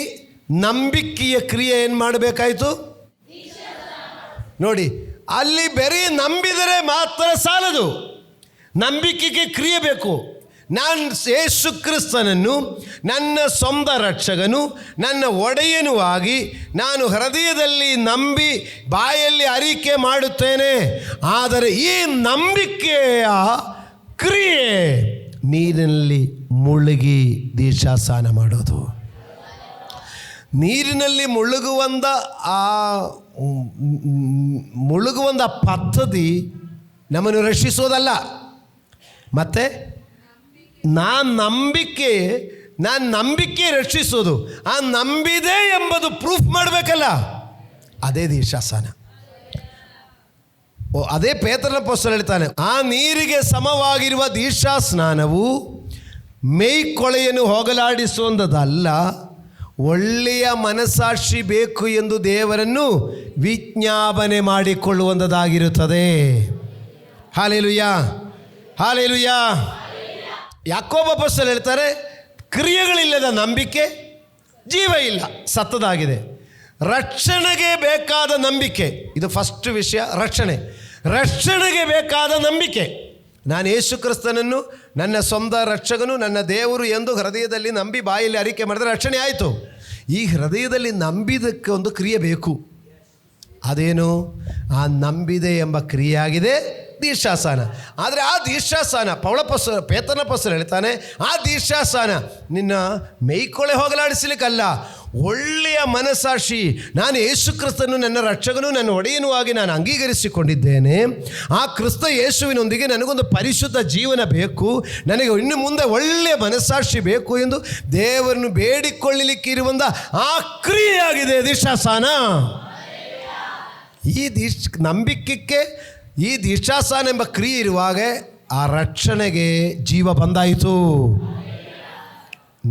S3: ನಂಬಿಕೆಯ ಕ್ರಿಯೆ ಏನು ಮಾಡಬೇಕಾಯಿತು ನೋಡಿ. ಅಲ್ಲಿ ಬರೀ ನಂಬಿದರೆ ಮಾತ್ರ ಸಾಲದು, ನಂಬಿಕೆಗೆ ಕ್ರಿಯೆ ಬೇಕು. ನಾನು ಯೇಸು ಕ್ರಿಸ್ತನನ್ನು ನನ್ನ ಸ್ವಂತ ರಕ್ಷಕನು, ನನ್ನ ಒಡೆಯನೂ ಆಗಿ ನಾನು ಹೃದಯದಲ್ಲಿ ನಂಬಿ ಬಾಯಲ್ಲಿ ಅರಿಕೆ ಮಾಡುತ್ತೇನೆ. ಆದರೆ ಈ ನಂಬಿಕೆಯ ಕ್ರಿಯೆ ನೀರಿನಲ್ಲಿ ಮುಳುಗಿ ದೀಕ್ಷಾಸ್ನಾನ ಮಾಡೋದು. ನೀರಿನಲ್ಲಿ ಮುಳುಗುವಂಥ ಪದ್ಧತಿ ನಮ್ಮನ್ನು ರಕ್ಷಿಸೋದಲ್ಲ. ಮತ್ತು ನಾನು ನಂಬಿಕೆ ರಕ್ಷಿಸೋದು. ಆ ನಂಬಿದೆ ಎಂಬುದು ಪ್ರೂಫ್ ಮಾಡಬೇಕಲ್ಲ, ಅದೇ ದೀಕ್ಷಾಸ್ನಾನ. ಅದೇ ಪೇತ್ರನ ಪೊಸ್ತಲ ಹೇಳ್ತಾನೆ, ಆ ನೀರಿಗೆ ಸಮವಾಗಿರುವ ದೀಕ್ಷಾಸ್ನಾನವು ಮೇಯ್ಕೊಳೆಯನ್ನು ಹೋಗಲಾಡಿಸುವಂಥದ್ದಲ್ಲ, ಒಳ್ಳೆಯ ಮನಸ್ಸಾಕ್ಷಿ ಬೇಕು ಎಂದು ದೇವರನ್ನು ವಿಜ್ಞಾಪನೆ ಮಾಡಿಕೊಳ್ಳುವಂಥದ್ದಾಗಿರುತ್ತದೆ. Hallelujah, hallelujah. ಯಾಕೋಬ ಅಪೊಸ್ತಲರು ಹೇಳ್ತಾರೆ, ಕ್ರಿಯೆಗಳಿಲ್ಲದ ನಂಬಿಕೆ ಜೀವ ಇಲ್ಲ, ಸತ್ತದಾಗಿದೆ. ರಕ್ಷಣೆಗೆ ಬೇಕಾದ ನಂಬಿಕೆ, ಇದು ಫಸ್ಟ್ ವಿಷಯ. ರಕ್ಷಣೆಗೆ ಬೇಕಾದ ನಂಬಿಕೆ. ನಾನು ಯೇಸು ಕ್ರಿಸ್ತನನ್ನು ನನ್ನ ಸ್ವಂತ ರಕ್ಷಕನು, ನನ್ನ ದೇವರು ಎಂದು ಹೃದಯದಲ್ಲಿ ನಂಬಿ ಬಾಯಲ್ಲಿ ಅರಿಕೆ ಮಾಡಿದ್ರೆ ರಕ್ಷಣೆ ಆಯಿತು. ಈ ಹೃದಯದಲ್ಲಿ ನಂಬಿದಕ್ಕೆ ಒಂದು ಕ್ರಿಯೆ ಬೇಕು. ಅದೇನು? ಆ ನಂಬಿದೆ ಎಂಬ ಕ್ರಿಯೆ ಆಗಿದೆ ದೀಕ್ಷಾಸ್ನಾನ. ಆದರೆ ಆ ದೀಕ್ಷಾಸ್ನಾನ ಪೇತ್ರನಪೊಸ್ತಲನು ಹೇಳ್ತಾನೆ, ಆ ದೀಕ್ಷಾಸ್ನಾನ ನಿನ್ನ ಮೈಕೊಳೆ ಹೋಗಲಾಡಿಸಲಿಕ್ಕಲ್ಲ, ಒಳ್ಳೆಯ ಮನಸ್ಸಾಕ್ಷಿ, ನಾನು ಯೇಸು ಕ್ರಿಸ್ತನು ನನ್ನ ರಕ್ಷಕನು ನನ್ನ ಒಡೆಯನೂ ಆಗಿ ನಾನು ಅಂಗೀಕರಿಸಿಕೊಂಡಿದ್ದೇನೆ. ಆ ಕ್ರಿಸ್ತ ಯೇಸುವಿನೊಂದಿಗೆ ನನಗೊಂದು ಪರಿಶುದ್ಧ ಜೀವನ ಬೇಕು, ನನಗೆ ಇನ್ನು ಮುಂದೆ ಒಳ್ಳೆಯ ಮನಸ್ಸಾಕ್ಷಿ ಬೇಕು ಎಂದು ದೇವರನ್ನು ಬೇಡಿಕೊಳ್ಳಲಿಕ್ಕಿರುವಂಥ ಆ ಕ್ರಿಯೆಯಾಗಿದೆ ದೀಕ್ಷಾಸ್ನಾನ. ಈ ನಂಬಿಕೆಗೆ ಈ ದೀಕ್ಷಾಸ್ನಾನ ಎಂಬ ಕ್ರಿಯೆ ಇರುವಾಗ ಆ ರಕ್ಷಣೆಗೆ ಜೀವ ಬಂದಾಯಿತು.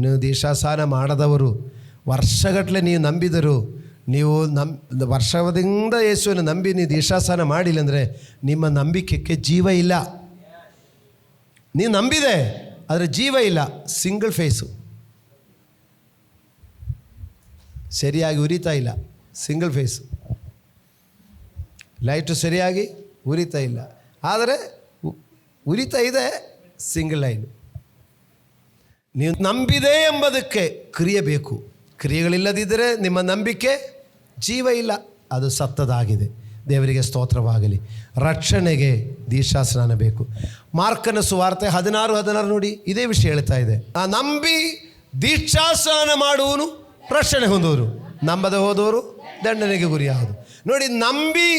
S3: ನೀವು ದೀಕ್ಷಾಸ್ನಾನ ಮಾಡದವರು ವರ್ಷಗಟ್ಟಲೆ ನೀವು ನಂಬಿದರು, ನೀವು ವರ್ಷದಿಂದ ಯೇಸುವನ್ನು ನಂಬಿ ನೀವು ದೀಕ್ಷಾಸ್ನಾನ ಮಾಡಿಲ್ಲ ಅಂದರೆ ನಿಮ್ಮ ನಂಬಿಕೆಗೆ ಜೀವ ಇಲ್ಲ. ನೀವು ನಂಬಿದೆ ಆದರೆ ಜೀವ ಇಲ್ಲ, ಸಿಂಗಲ್ ಫೇಸು, ಸರಿಯಾಗಿ ಉರಿತಾ ಇಲ್ಲ, ಸಿಂಗಲ್ ಫೇಸು, ಲೈಟು ಸರಿಯಾಗಿ ಉರಿತಾ ಇಲ್ಲ, ಆದರೆ ಉರಿತಾ ಇದೆ ಸಿಂಗಲ್ ಲೈನು. ನೀವು ನಂಬಿದೆ ಎಂಬುದಕ್ಕೆ ಕ್ರಿಯೆ ಬೇಕು. ಕ್ರಿಯೆಗಳಿಲ್ಲದಿದ್ದರೆ ನಿಮ್ಮ ನಂಬಿಕೆ ಜೀವ ಇಲ್ಲ, ಅದು ಸತ್ತದಾಗಿದೆ. ದೇವರಿಗೆ ಸ್ತೋತ್ರವಾಗಲಿ. ರಕ್ಷಣೆಗೆ ದೀಕ್ಷಾಸ್ನಾನ ಬೇಕು. ಮಾರ್ಕನ ಸುವಾರ್ತೆ 16:16 ನೋಡಿ, ಇದೇ ವಿಷಯ ಹೇಳ್ತಾ ಇದೆ. ಆ ನಂಬಿ ದೀಕ್ಷಾಸ್ನಾನ ಮಾಡುವನು ರಕ್ಷಣೆ ಹೊಂದುವರು, ನಂಬದೆ ಹೋದವರು ದಂಡನೆಗೆ ಗುರಿಯಾಗುವುದು. ನೋಡಿ, ನಂಬಿ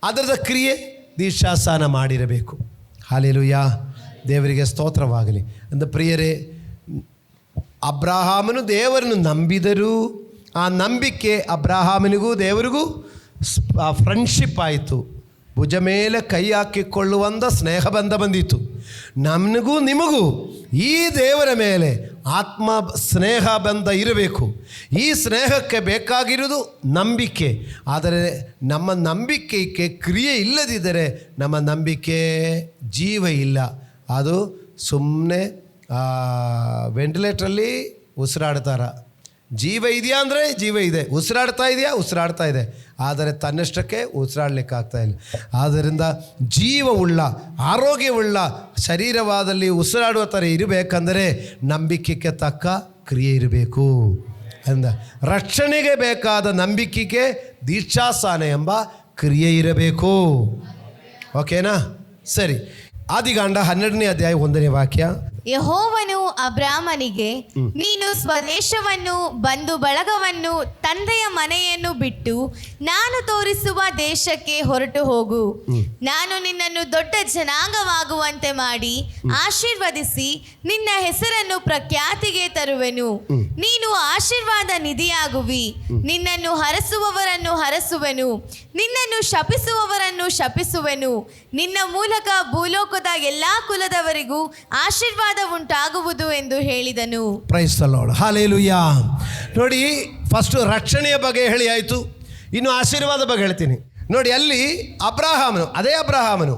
S3: ಅದರದ ಕ್ರಿಯೆ ದೀಕ್ಷಾಸ್ನಾನ ಮಾಡಿರಬೇಕು. ಹಾಲೆಲೂಯಾ, ದೇವರಿಗೆ ಸ್ತೋತ್ರವಾಗಲಿ. ಅಂದ ಪ್ರಿಯರೇ, ಅಬ್ರಹಾಮನು ದೇವರನ್ನು ನಂಬಿದರೂ ಆ ನಂಬಿಕೆ ಅಬ್ರಹಾಮನಿಗೂ ದೇವರಿಗೂ ಫ್ರೆಂಡ್ಶಿಪ್ ಆಯಿತು. ಭುಜ ಮೇಲೆ ಕೈ ಹಾಕಿಕೊಳ್ಳುವಂಥ ಸ್ನೇಹ ಬಂಧ ಬಂದಿತ್ತು. ನಮಗೂ ನಿಮಗೂ ಈ ದೇವರ ಮೇಲೆ ಆತ್ಮ ಸ್ನೇಹ ಬಂಧ ಇರಬೇಕು. ಈ ಸ್ನೇಹಕ್ಕೆ ಬೇಕಾಗಿರುವುದು ನಂಬಿಕೆ. ಆದರೆ ನಮ್ಮ ನಂಬಿಕೆಗೆ ಕ್ರಿಯೆ ಇಲ್ಲದಿದ್ದರೆ ನಮ್ಮ ನಂಬಿಕೆ ಜೀವ ಇಲ್ಲ, ಅದು ಸುಮ್ಮನೆ ವೆಂಟಿಲೇಟ್ರಲ್ಲಿ ಉಸಿರಾಡ್ತಾರ. ಜೀವ ಇದೆಯಾ ಅಂದರೆ ಜೀವ ಇದೆ, ಉಸಿರಾಡ್ತಾ ಇದೆಯಾ ಉಸಿರಾಡ್ತಾ ಇದೆ, ಆದರೆ ತನ್ನಷ್ಟಕ್ಕೆ ಉಸಿರಾಡಲಿಕ್ಕಾಗ್ತಾ ಇಲ್ಲ. ಆದ್ದರಿಂದ ಜೀವವುಳ್ಳ ಆರೋಗ್ಯವುಳ್ಳ ಶರೀರವಾದಲ್ಲಿ ಉಸಿರಾಡುವ ಥರ ಇರಬೇಕಂದರೆ ನಂಬಿಕೆಗೆ ತಕ್ಕ ಕ್ರಿಯೆ ಇರಬೇಕು. ಅಂದ ರಕ್ಷಣೆಗೆ ಬೇಕಾದ ನಂಬಿಕೆಗೆ ದೀಕ್ಷಾಸ್ನಾನ ಎಂಬ ಕ್ರಿಯೆ ಇರಬೇಕು. ಓಕೆನಾ? ಸರಿ. ಆದಿಕಾಂಡ 12ನೇ ಅಧ್ಯಾಯ 1ನೇ ವಾಕ್ಯ.
S4: ಯೆಹೋವನು ಅಬ್ರಾಮನಿಗೆ, ನೀನು ಸ್ವದೇಶವನ್ನು ಬಂಧು ಬಳಗವನ್ನು ತಂದೆಯ ಮನೆಯನ್ನು ಬಿಟ್ಟು ನಾನು ತೋರಿಸುವ ದೇಶಕ್ಕೆ ಹೊರಟು ಹೋಗು. ನಾನು ನಿನ್ನನ್ನು ದೊಡ್ಡ ಜನಾಂಗವಾಗುವಂತೆ ಮಾಡಿ ಆಶೀರ್ವದಿಸಿ ನಿನ್ನ ಹೆಸರನ್ನು ಪ್ರಖ್ಯಾತಿಗೆ ತರುವೆನು. ನೀನು ಆಶೀರ್ವಾದ ನಿಧಿಯಾಗುವಿ. ನಿನ್ನನ್ನು ಹರಸುವವರನ್ನು ಹರಸುವೆನು, ನಿನ್ನನ್ನು ಶಪಿಸುವವರನ್ನು ಶಪಿಸುವೆನು. ನಿನ್ನ ಮೂಲಕ ಭೂಲೋಕದ ಎಲ್ಲಾ ಕುಲದವರಿಗೂ ಆಶೀರ್ವಾದ ಉಂಟಾಗುವುದು ಎಂದು ಹೇಳಿದನು.
S3: Praise the lord. ಹಲ್ಲೆಲೂಯಾ. ನೋಡಿ, ಫಸ್ಟ್ ರಕ್ಷಣೆಯ ಬಗ್ಗೆ ಹೇಳಿ ಆಯಿತು, ಇನ್ನು ಆಶೀರ್ವಾದ ಬಗ್ಗೆ ಹೇಳ್ತೀನಿ. ನೋಡಿ, ಅಲ್ಲಿ ಅದೇ ಅಬ್ರಹಾಮನು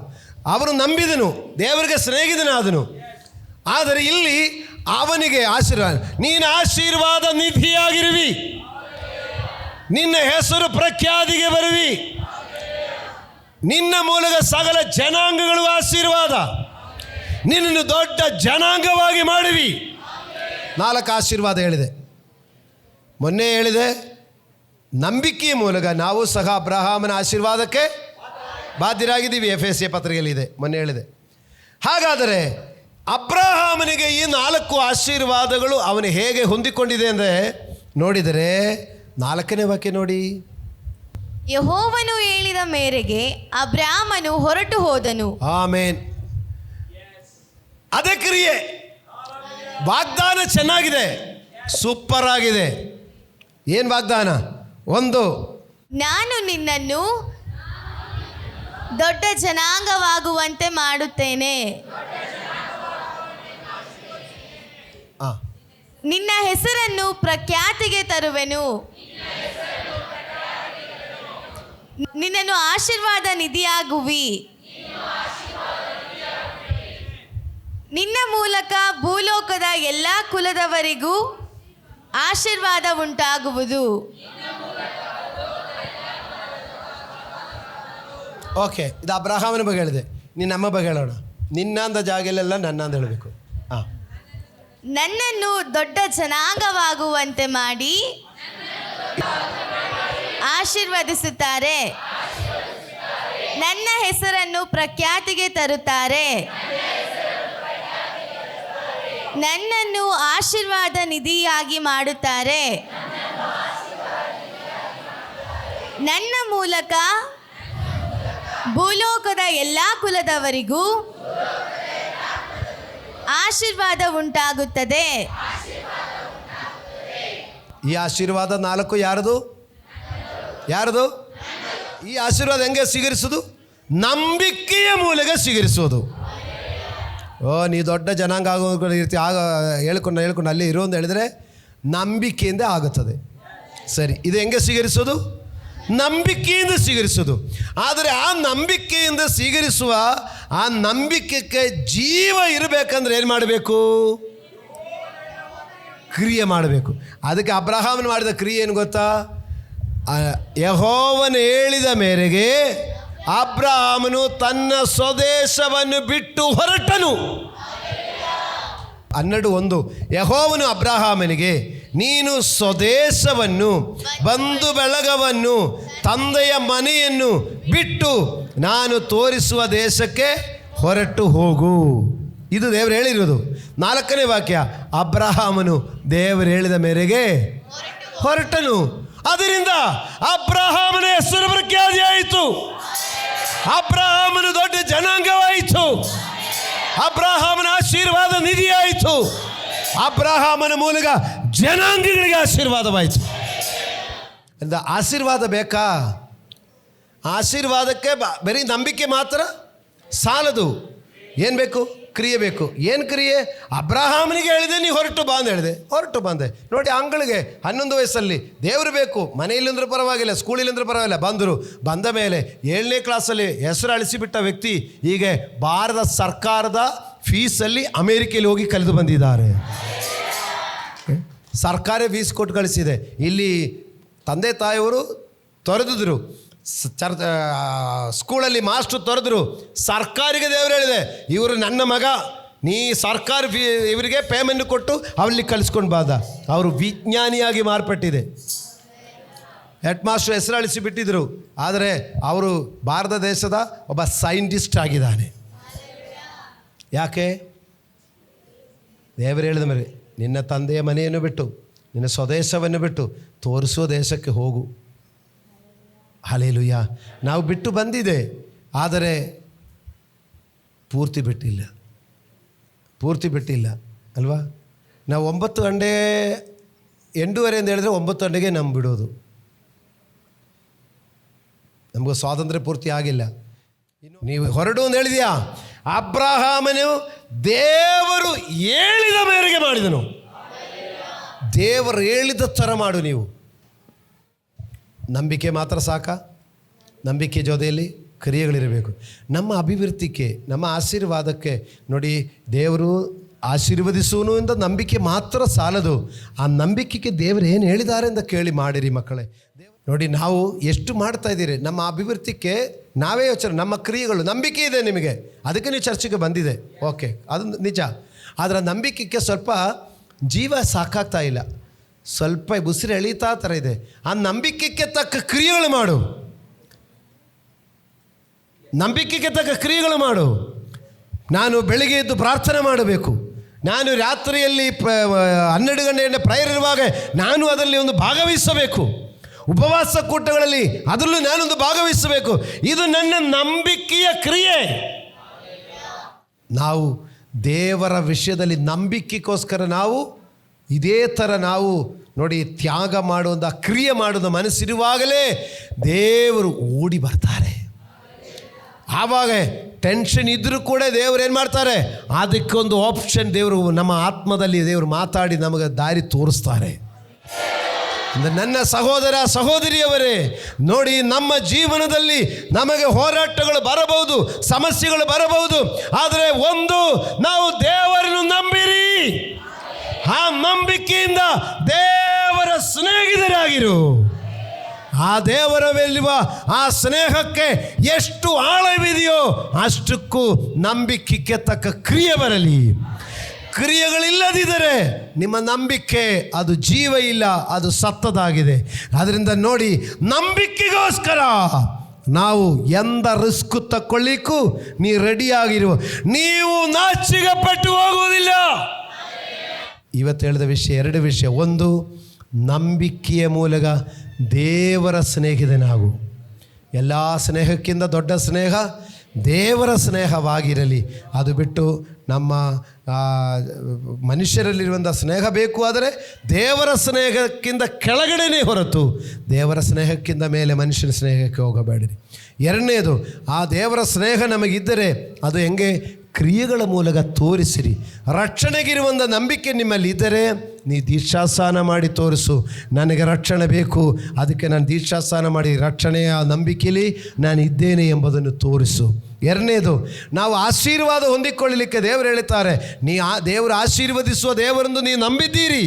S3: ಅವನು ನಂಬಿದನು, ದೇವರಿಗೆ ಸ್ನೇಹಿತನಾದನು. ಆದರೆ ಇಲ್ಲಿ ಅವನಿಗೆ ಆಶೀರ್ವಾದ, ನೀನು ಆಶೀರ್ವಾದ ನಿಧಿಯಾಗಿರುವಿ, ನಿನ್ನ ಹೆಸರು ಪ್ರಖ್ಯಾತಿಗೆ ಬರುವಿ, ನಿನ್ನ ಮೂಲಕ ಸಕಲ ಜನಾಂಗಗಳು ಆಶೀರ್ವಾದ, ನಿನ್ನನ್ನು ದೊಡ್ಡ ಜನಾಂಗವಾಗಿ ಮಾಡುವಿ. 4 ಆಶೀರ್ವಾದ ಹೇಳಿದೆ. ಮೊನ್ನೆ ಹೇಳಿದೆ, ನಂಬಿಕೆಯ ಮೂಲಕ ನಾವು ಸಹ ಅಬ್ರಹಾಮನ ಆಶೀರ್ವಾದಕ್ಕೆ ಬಾಧ್ಯರಾಗಿದ್ದೀವಿ. ಎಫೆಸೀಯ ಪತ್ರಿಕೆಯಲ್ಲಿದೆ, ಮೊನ್ನೆ ಹೇಳಿದೆ. ಹಾಗಾದರೆ ಅಬ್ರಹಾಮನಿಗೆ ಈ 4 ಆಶೀರ್ವಾದಗಳು ಅವನು ಹೇಗೆ ಹೊಂದಿಕೊಂಡಿದೆ ಅಂದರೆ ನೋಡಿದರೆ 4ನೇ ವಾಕ್ಯ ನೋಡಿ.
S4: ಯೆಹೋವನು ಹೇಳಿದ ಮೇರೆಗೆ ಅಬ್ರಾಮನು ಹೊರಟು ಹೋದನು.
S3: ಆಮೇನ್. ಅದೇ ಕ್ರಿಯೆ. ವಾಗ್ದಾನ ಚೆನ್ನಾಗಿದೆ, ಸೂಪರ್ ಆಗಿದೆ. ಏನು ವಾಗ್ದಾನ? 1,
S4: ನಾನು ನಿನ್ನನ್ನು ದೊಡ್ಡ ಜನಾಂಗವಾಗುವಂತೆ ಮಾಡುತ್ತೇನೆ. ನಿನ್ನ ಹೆಸರನ್ನು ಪ್ರಖ್ಯಾತಿಗೆ ತರುವೆನು. ನಿನ್ನನ್ನು ಆಶೀರ್ವಾದ ನಿಧಿಯಾಗುವಿ. ನಿನ್ನ ಮೂಲಕ ಭೂಲೋಕದ ಎಲ್ಲ ಕುಲದವರಿಗೂ ಆಶೀರ್ವಾದ ಉಂಟಾಗುವುದು.
S3: ಓಕೆ, ಇದು ಅಬ್ರಹಾಮನ ಬಗ್ಗೆ ಹೇಳಿದೆ. ನೀನು ನಮ್ಮ ಬಗ್ಗೆ ಹೇಳೋಣ. ನಿನ್ನ ಅಂದ ಜಾಗಲೆಲ್ಲ ನನ್ನ ಅಂತ ಹೇಳಬೇಕು. ಹಾಂ,
S4: ನನ್ನನ್ನು ದೊಡ್ಡ ಜನಾಂಗವಾಗುವಂತೆ ಮಾಡಿ ಆಶೀರ್ವದಿಸುತ್ತಾರೆ. ನನ್ನ ಹೆಸರನ್ನು ಪ್ರಖ್ಯಾತಿಗೆ ತರುತ್ತಾರೆ. ನನ್ನನ್ನು ಆಶೀರ್ವಾದ ನಿಧಿಯಾಗಿ ಮಾಡುತ್ತಾರೆ. ನನ್ನ ಮೂಲಕ ಭೂಲೋಕದ ಎಲ್ಲ ಕುಲದವರಿಗೂ ಆಶೀರ್ವಾದ ಉಂಟಾಗುತ್ತದೆ.
S3: ಈ ಆಶೀರ್ವಾದ 4 ಯಾರದು? ಯಾರದು? ಈ ಆಶೀರ್ವಾದ ಹೆಂಗೆ ಸ್ವೀಕರಿಸೋದು? ನಂಬಿಕೆಯ ಮೂಲಕ ಸ್ವೀಕರಿಸೋದು. ನೀ ದೊಡ್ಡ ಜನಾಂಗ ಆಗೋ ರೀತಿ ಹೇಳ್ಕೊಂಡು ಅಲ್ಲಿ ಇರೋ ಅಂತ ಹೇಳಿದರೆ ನಂಬಿಕೆಯಿಂದ ಆಗುತ್ತದೆ. ಸರಿ, ಇದು ಹೆಂಗೆ ಸ್ವೀಕರಿಸೋದು? ನಂಬಿಕೆಯಿಂದ ಸ್ವೀಕರಿಸೋದು. ಆದರೆ ಆ ನಂಬಿಕೆಯಿಂದ ಸ್ವೀಕರಿಸುವ ಆ ನಂಬಿಕೆಗೆ ಜೀವ ಇರಬೇಕಂದ್ರೆ ಏನು ಮಾಡಬೇಕು? ಕ್ರಿಯೆ ಮಾಡಬೇಕು. ಅದಕ್ಕೆ ಅಬ್ರಹಾಮನು ಮಾಡಿದ ಕ್ರಿಯೆ ಏನು ಗೊತ್ತಾ? ಯೆಹೋವನು ಹೇಳಿದ ಮೇರೆಗೆ ಅಬ್ರಹಾಮನು ತನ್ನ ಸ್ವದೇಶವನ್ನು ಬಿಟ್ಟು ಹೊರಟನು. 12:1 ಯೆಹೋವನು ಅಬ್ರಹಾಮನಿಗೆ, ನೀನು ಸ್ವದೇಶವನ್ನು, ಬಂಧು ಬಳಗವನ್ನು, ತಂದೆಯ ಮನೆಯನ್ನು ಬಿಟ್ಟು ನಾನು ತೋರಿಸುವ ದೇಶಕ್ಕೆ ಹೊರಟು ಹೋಗು. ಇದು ದೇವರು ಹೇಳಿರೋದು. 4ನೇ ವಾಕ್ಯ, ಅಬ್ರಹಾಮನು ದೇವರು ಹೇಳಿದ ಮೇರೆಗೆ ಹೊರಟನು. ಅದರಿಂದ ಅಬ್ರಹಾಮನ ಹೆಸರು ಪ್ರಖ್ಯಾತಿ ಆಯಿತು. ಅಬ್ರಹಾಮನು ದೊಡ್ಡ ಜನಾಂಗವಾಯಿತು. ಅಬ್ರಹಾಮನ ಆಶೀರ್ವಾದ ನಿಧಿಯಾಯಿತು. ಅಬ್ರಹಾಮನ ಮೂಲಕ ಜನಾಂಗಗಳಿಗೆ ಆಶೀರ್ವಾದವಾಯಿತು. ಅಂತ ಆಶೀರ್ವಾದ ಬೇಕಾ? ಆಶೀರ್ವಾದಕ್ಕೆ ಬರೀ ನಂಬಿಕೆ ಮಾತ್ರ ಸಾಲದು. ಏನು ಬೇಕು? ಕ್ರಿಯೆ ಬೇಕು. ಏನು ಕ್ರಿಯೆ? ಅಬ್ರಹಾಮನಿಗೆ ಹೇಳಿದೆ, ನೀ ಹೊರಟು ಬಾ ಅಂತ ಹೇಳಿದೆ, ಹೊರಟು ಬಂದೆ. ನೋಡಿ, ಅಂಗಳಿಗೆ 11 ವಯಸ್ಸಲ್ಲಿ ದೇವರು ಬೇಕು. ಮನೆಯಲ್ಲಿಂದ್ರೂ ಪರವಾಗಿಲ್ಲ, ಸ್ಕೂಲಿಲ್ಲಂದ್ರೂ ಪರವಾಗಿಲ್ಲ, ಬಂದ ಮೇಲೆ 7ನೇ ಕ್ಲಾಸಲ್ಲಿ ಹೆಸರು ಅಳಿಸಿಬಿಟ್ಟ ವ್ಯಕ್ತಿ ಹೀಗೆ ಭಾರತ ಸರ್ಕಾರದ ಫೀಸಲ್ಲಿ ಅಮೇರಿಕೆಯಲ್ಲಿ ಹೋಗಿ ಕಲಿತು ಬಂದಿದ್ದಾರೆ. ಸರ್ಕಾರ ಫೀಸ್ ಕೊಟ್ಟು ಕಳಿಸಿದೆ. ಇಲ್ಲಿ ತಂದೆ ತಾಯಿಯವರು ತೊರೆದಿದ್ರು, ಸ್ಕೂಲಲ್ಲಿ ಮಾಸ್ಟ್ರು ತೊರೆದ್ರು. ಸರ್ಕಾರಿಗೆ ದೇವರು ಹೇಳಿದೆ, ಇವರು ನನ್ನ ಮಗ, ನೀ ಸರ್ಕಾರ ಇವರಿಗೆ ಪೇಮೆಂಟ್ ಕೊಟ್ಟು ಅವಲ್ಲಿ ಕಲಿಸ್ಕೊಂಡು ಬಾದ. ಅವರು ವಿಜ್ಞಾನಿಯಾಗಿ ಮಾರ್ಪಟ್ಟಿದೆ. ಹೆಡ್ ಮಾಸ್ಟರ್ ಹೆಸರು ಅಳಿಸಿ ಬಿಟ್ಟಿದ್ರು, ಆದರೆ ಅವರು ಭಾರತ ದೇಶದ ಒಬ್ಬ ಸೈಂಟಿಸ್ಟ್ ಆಗಿದ್ದಾನೆ. ಯಾಕೆ? ದೇವರು ಹೇಳಿದ ಮೇಲೆ, ನಿನ್ನ ತಂದೆಯ ಮನೆಯನ್ನು ಬಿಟ್ಟು, ನಿನ್ನ ಸ್ವದೇಶವನ್ನು ಬಿಟ್ಟು ತೋರಿಸುವ ದೇಶಕ್ಕೆ ಹೋಗು. ಹಲ್ಲೆಲೂಯಾ. ನಾವು ಬಿಟ್ಟು ಬಂದಿದೆ, ಆದರೆ ಪೂರ್ತಿ ಬಿಟ್ಟಿಲ್ಲ ಅಲ್ವಾ? ನಾವು 9 ಗಂಟೆ 8:30 ಅಂತ ಹೇಳಿದ್ರೆ 9 ಗಂಟೆಗೆ ನಮ್ಮ ಬಿಡೋದು. ನಮಗೂ ಸ್ವಾತಂತ್ರ್ಯ ಪೂರ್ತಿ ಆಗಿಲ್ಲ. ನೀವು ಹೊರಡು ಅಂತ ಹೇಳಿದ್ಯಾ? ಅಬ್ರಹಾಮನು ದೇವರು ಹೇಳಿದ ಮೇರೆಗೆ ಮಾಡಿದನು. ದೇವರು ಹೇಳಿದ ಥರ ಮಾಡು. ನೀವು ನಂಬಿಕೆ ಮಾತ್ರ ಸಾಕ? ನಂಬಿಕೆ ಜೊತೆಯಲ್ಲಿ ಕ್ರಿಯೆಗಳಿರಬೇಕು. ನಮ್ಮ ಅಭಿವೃದ್ಧಿಗೆ, ನಮ್ಮ ಆಶೀರ್ವಾದಕ್ಕೆ ನೋಡಿ, ದೇವರು ಆಶೀರ್ವದಿಸುವನು ಅಂತ ನಂಬಿಕೆ ಮಾತ್ರ ಸಾಲದು. ಆ ನಂಬಿಕೆಗೆ ದೇವರು ಏನು ಹೇಳಿದ್ದಾರೆ ಅಂತ ಕೇಳಿ ಮಾಡಿರಿ ಮಕ್ಕಳೇ. ನೋಡಿ, ನಾವು ಎಷ್ಟು ಮಾಡ್ತಾ ಇದ್ದೀರಿ ನಮ್ಮ ಅಭಿವೃದ್ಧಿಗೆ ನಾವೇ ಯೋಚನೆ. ನಮ್ಮ ಕ್ರಿಯೆಗಳು, ನಂಬಿಕೆ ಇದೆ ನಿಮಗೆ, ಅದಕ್ಕೆ ನೀವು ಚರ್ಚೆಗೆ ಬಂದಿದೆ, ಓಕೆ, ಅದು ನಿಜ. ಆದರೆ ನಂಬಿಕೆಗೆ ಸ್ವಲ್ಪ ಜೀವ ಸಾಕಾಗ್ತಾ ಇಲ್ಲ, ಸ್ವಲ್ಪ ಉಸಿರು ಎಳೀತಾ ಥರ ಇದೆ. ಆ ನಂಬಿಕೆಗೆ ತಕ್ಕ ಕ್ರಿಯೆಗಳು ಮಾಡು. ನಂಬಿಕೆಗೆ ತಕ್ಕ ಕ್ರಿಯೆಗಳು ಮಾಡು. ನಾನು ಬೆಳಿಗ್ಗೆ ಎದ್ದು ಪ್ರಾರ್ಥನೆ ಮಾಡಬೇಕು. ನಾನು ರಾತ್ರಿಯಲ್ಲಿ 12 ಗಂಟೆಯಿಂದ ಪ್ರೇಯರ್ ಇರುವಾಗ ನಾನು ಅದರಲ್ಲಿ ಒಂದು ಭಾಗವಹಿಸಬೇಕು. ಉಪವಾಸ ಕೂಟಗಳಲ್ಲಿ ಅದರಲ್ಲೂ ನಾನೊಂದು ಭಾಗವಹಿಸಬೇಕು. ಇದು ನನ್ನ ನಂಬಿಕೆಯ ಕ್ರಿಯೆ. ನಾವು ದೇವರ ವಿಷಯದಲ್ಲಿ ನಂಬಿಕೆಗೋಸ್ಕರ ನಾವು ಇದೇ ಥರ ನಾವು ನೋಡಿ ತ್ಯಾಗ ಮಾಡುವಂಥ ಕ್ರಿಯೆ ಮಾಡೋದು ಮನಸ್ಸಿರುವಾಗಲೇ ದೇವರು ಓಡಿ ಬರ್ತಾರೆ. ಆವಾಗ ಟೆನ್ಷನ್ ಇದ್ದರೂ ಕೂಡ ದೇವರು ಏನು ಮಾಡ್ತಾರೆ, ಅದಕ್ಕೊಂದು ಆಪ್ಷನ್ ದೇವರು ನಮ್ಮ ಆತ್ಮದಲ್ಲಿ ದೇವರು ಮಾತಾಡಿ ನಮಗೆ ದಾರಿ ತೋರಿಸ್ತಾರೆ. ನನ್ನ ಸಹೋದರ ಸಹೋದರಿಯವರೇ, ನೋಡಿ, ನಮ್ಮ ಜೀವನದಲ್ಲಿ ನಮಗೆ ಹೋರಾಟಗಳು ಬರಬಹುದು, ಸಮಸ್ಯೆಗಳು ಬರಬಹುದು. ಆದರೆ ಒಂದು, ನಾವು ದೇವರನ್ನು ನಂಬಿರಿ. ಆ ನಂಬಿಕೆಯಿಂದ ದೇವರ ಸ್ನೇಹಿತರಾಗಿರು. ಆ ದೇವರ ಮೇಲಿರುವ ಆ ಸ್ನೇಹಕ್ಕೆ ಎಷ್ಟು ಆಳವಿದೆಯೋ ಅಷ್ಟಕ್ಕೂ ನಂಬಿಕೆಗೆ ತಕ್ಕ ಕ್ರಿಯೆ ಬರಲಿ. ಕ್ರಿಯೆಗಳಿಲ್ಲದಿದ್ದರೆ ನಿಮ್ಮ ನಂಬಿಕೆ ಅದು ಜೀವ ಇಲ್ಲ, ಅದು ಸತ್ತದಾಗಿದೆ. ಅದರಿಂದ ನೋಡಿ, ನಂಬಿಕೆಗೋಸ್ಕರ ನಾವು ಎಂದ ರಿಸ್ಕ್ ತಕ್ಕೊಳ್ಳಿಕ್ಕೂ ನೀವು ರೆಡಿಯಾಗಿರುವ, ನೀವು ನಾಚಿಕೆ ಪಟ್ಟು ಹೋಗುವುದಿಲ್ಲ. ಇವತ್ತು ಹೇಳಿದ ವಿಷಯ 2 ವಿಷಯ. ಒಂದು, ನಂಬಿಕೆಯ ಮೂಲಕ ದೇವರ ಸ್ನೇಹಿತನಾಗು. ಎಲ್ಲ ಸ್ನೇಹಕ್ಕಿಂತ ದೊಡ್ಡ ಸ್ನೇಹ ದೇವರ ಸ್ನೇಹವಾಗಿರಲಿ. ಅದು ಬಿಟ್ಟು ನಮ್ಮ ಮನುಷ್ಯರಲ್ಲಿರುವಂಥ ಸ್ನೇಹ ಬೇಕು, ಆದರೆ ದೇವರ ಸ್ನೇಹಕ್ಕಿಂತ ಕೆಳಗಡೆನೇ ಹೊರತು ದೇವರ ಸ್ನೇಹಕ್ಕಿಂತ ಮೇಲೆ ಮನುಷ್ಯನ ಸ್ನೇಹಕ್ಕೆ ಹೋಗಬೇಡಿರಿ. 2ನೇದು, ಆ ದೇವರ ಸ್ನೇಹ ನಮಗಿದ್ದರೆ ಅದು ಹೆಂಗೆ, ಕ್ರಿಯೆಗಳ ಮೂಲಕ ತೋರಿಸಿರಿ. ರಕ್ಷಣೆಗಿರುವಂಥ ನಂಬಿಕೆ ನಿಮ್ಮಲ್ಲಿ ಇದ್ದರೆ ನೀ ದೀಕ್ಷಾಸ್ನಾನ ಮಾಡಿ ತೋರಿಸು, ನನಗೆ ರಕ್ಷಣೆ ಬೇಕು, ಅದಕ್ಕೆ ನಾನು ದೀಕ್ಷಾಸ್ನಾನ ಮಾಡಿ ರಕ್ಷಣೆಯ ನಂಬಿಕೆಯಲ್ಲಿ ನಾನು ಇದ್ದೇನೆ ಎಂಬುದನ್ನು ತೋರಿಸು. 2ನೇದು, ನಾವು ಆಶೀರ್ವಾದ ಹೊಂದಿಕೊಳ್ಳಲಿಕ್ಕೆ ದೇವರು ಹೇಳ್ತಾರೆ, ದೇವರು ಆಶೀರ್ವದಿಸುವ ದೇವರನ್ನು ನೀವು ನಂಬಿದ್ದೀರಿ,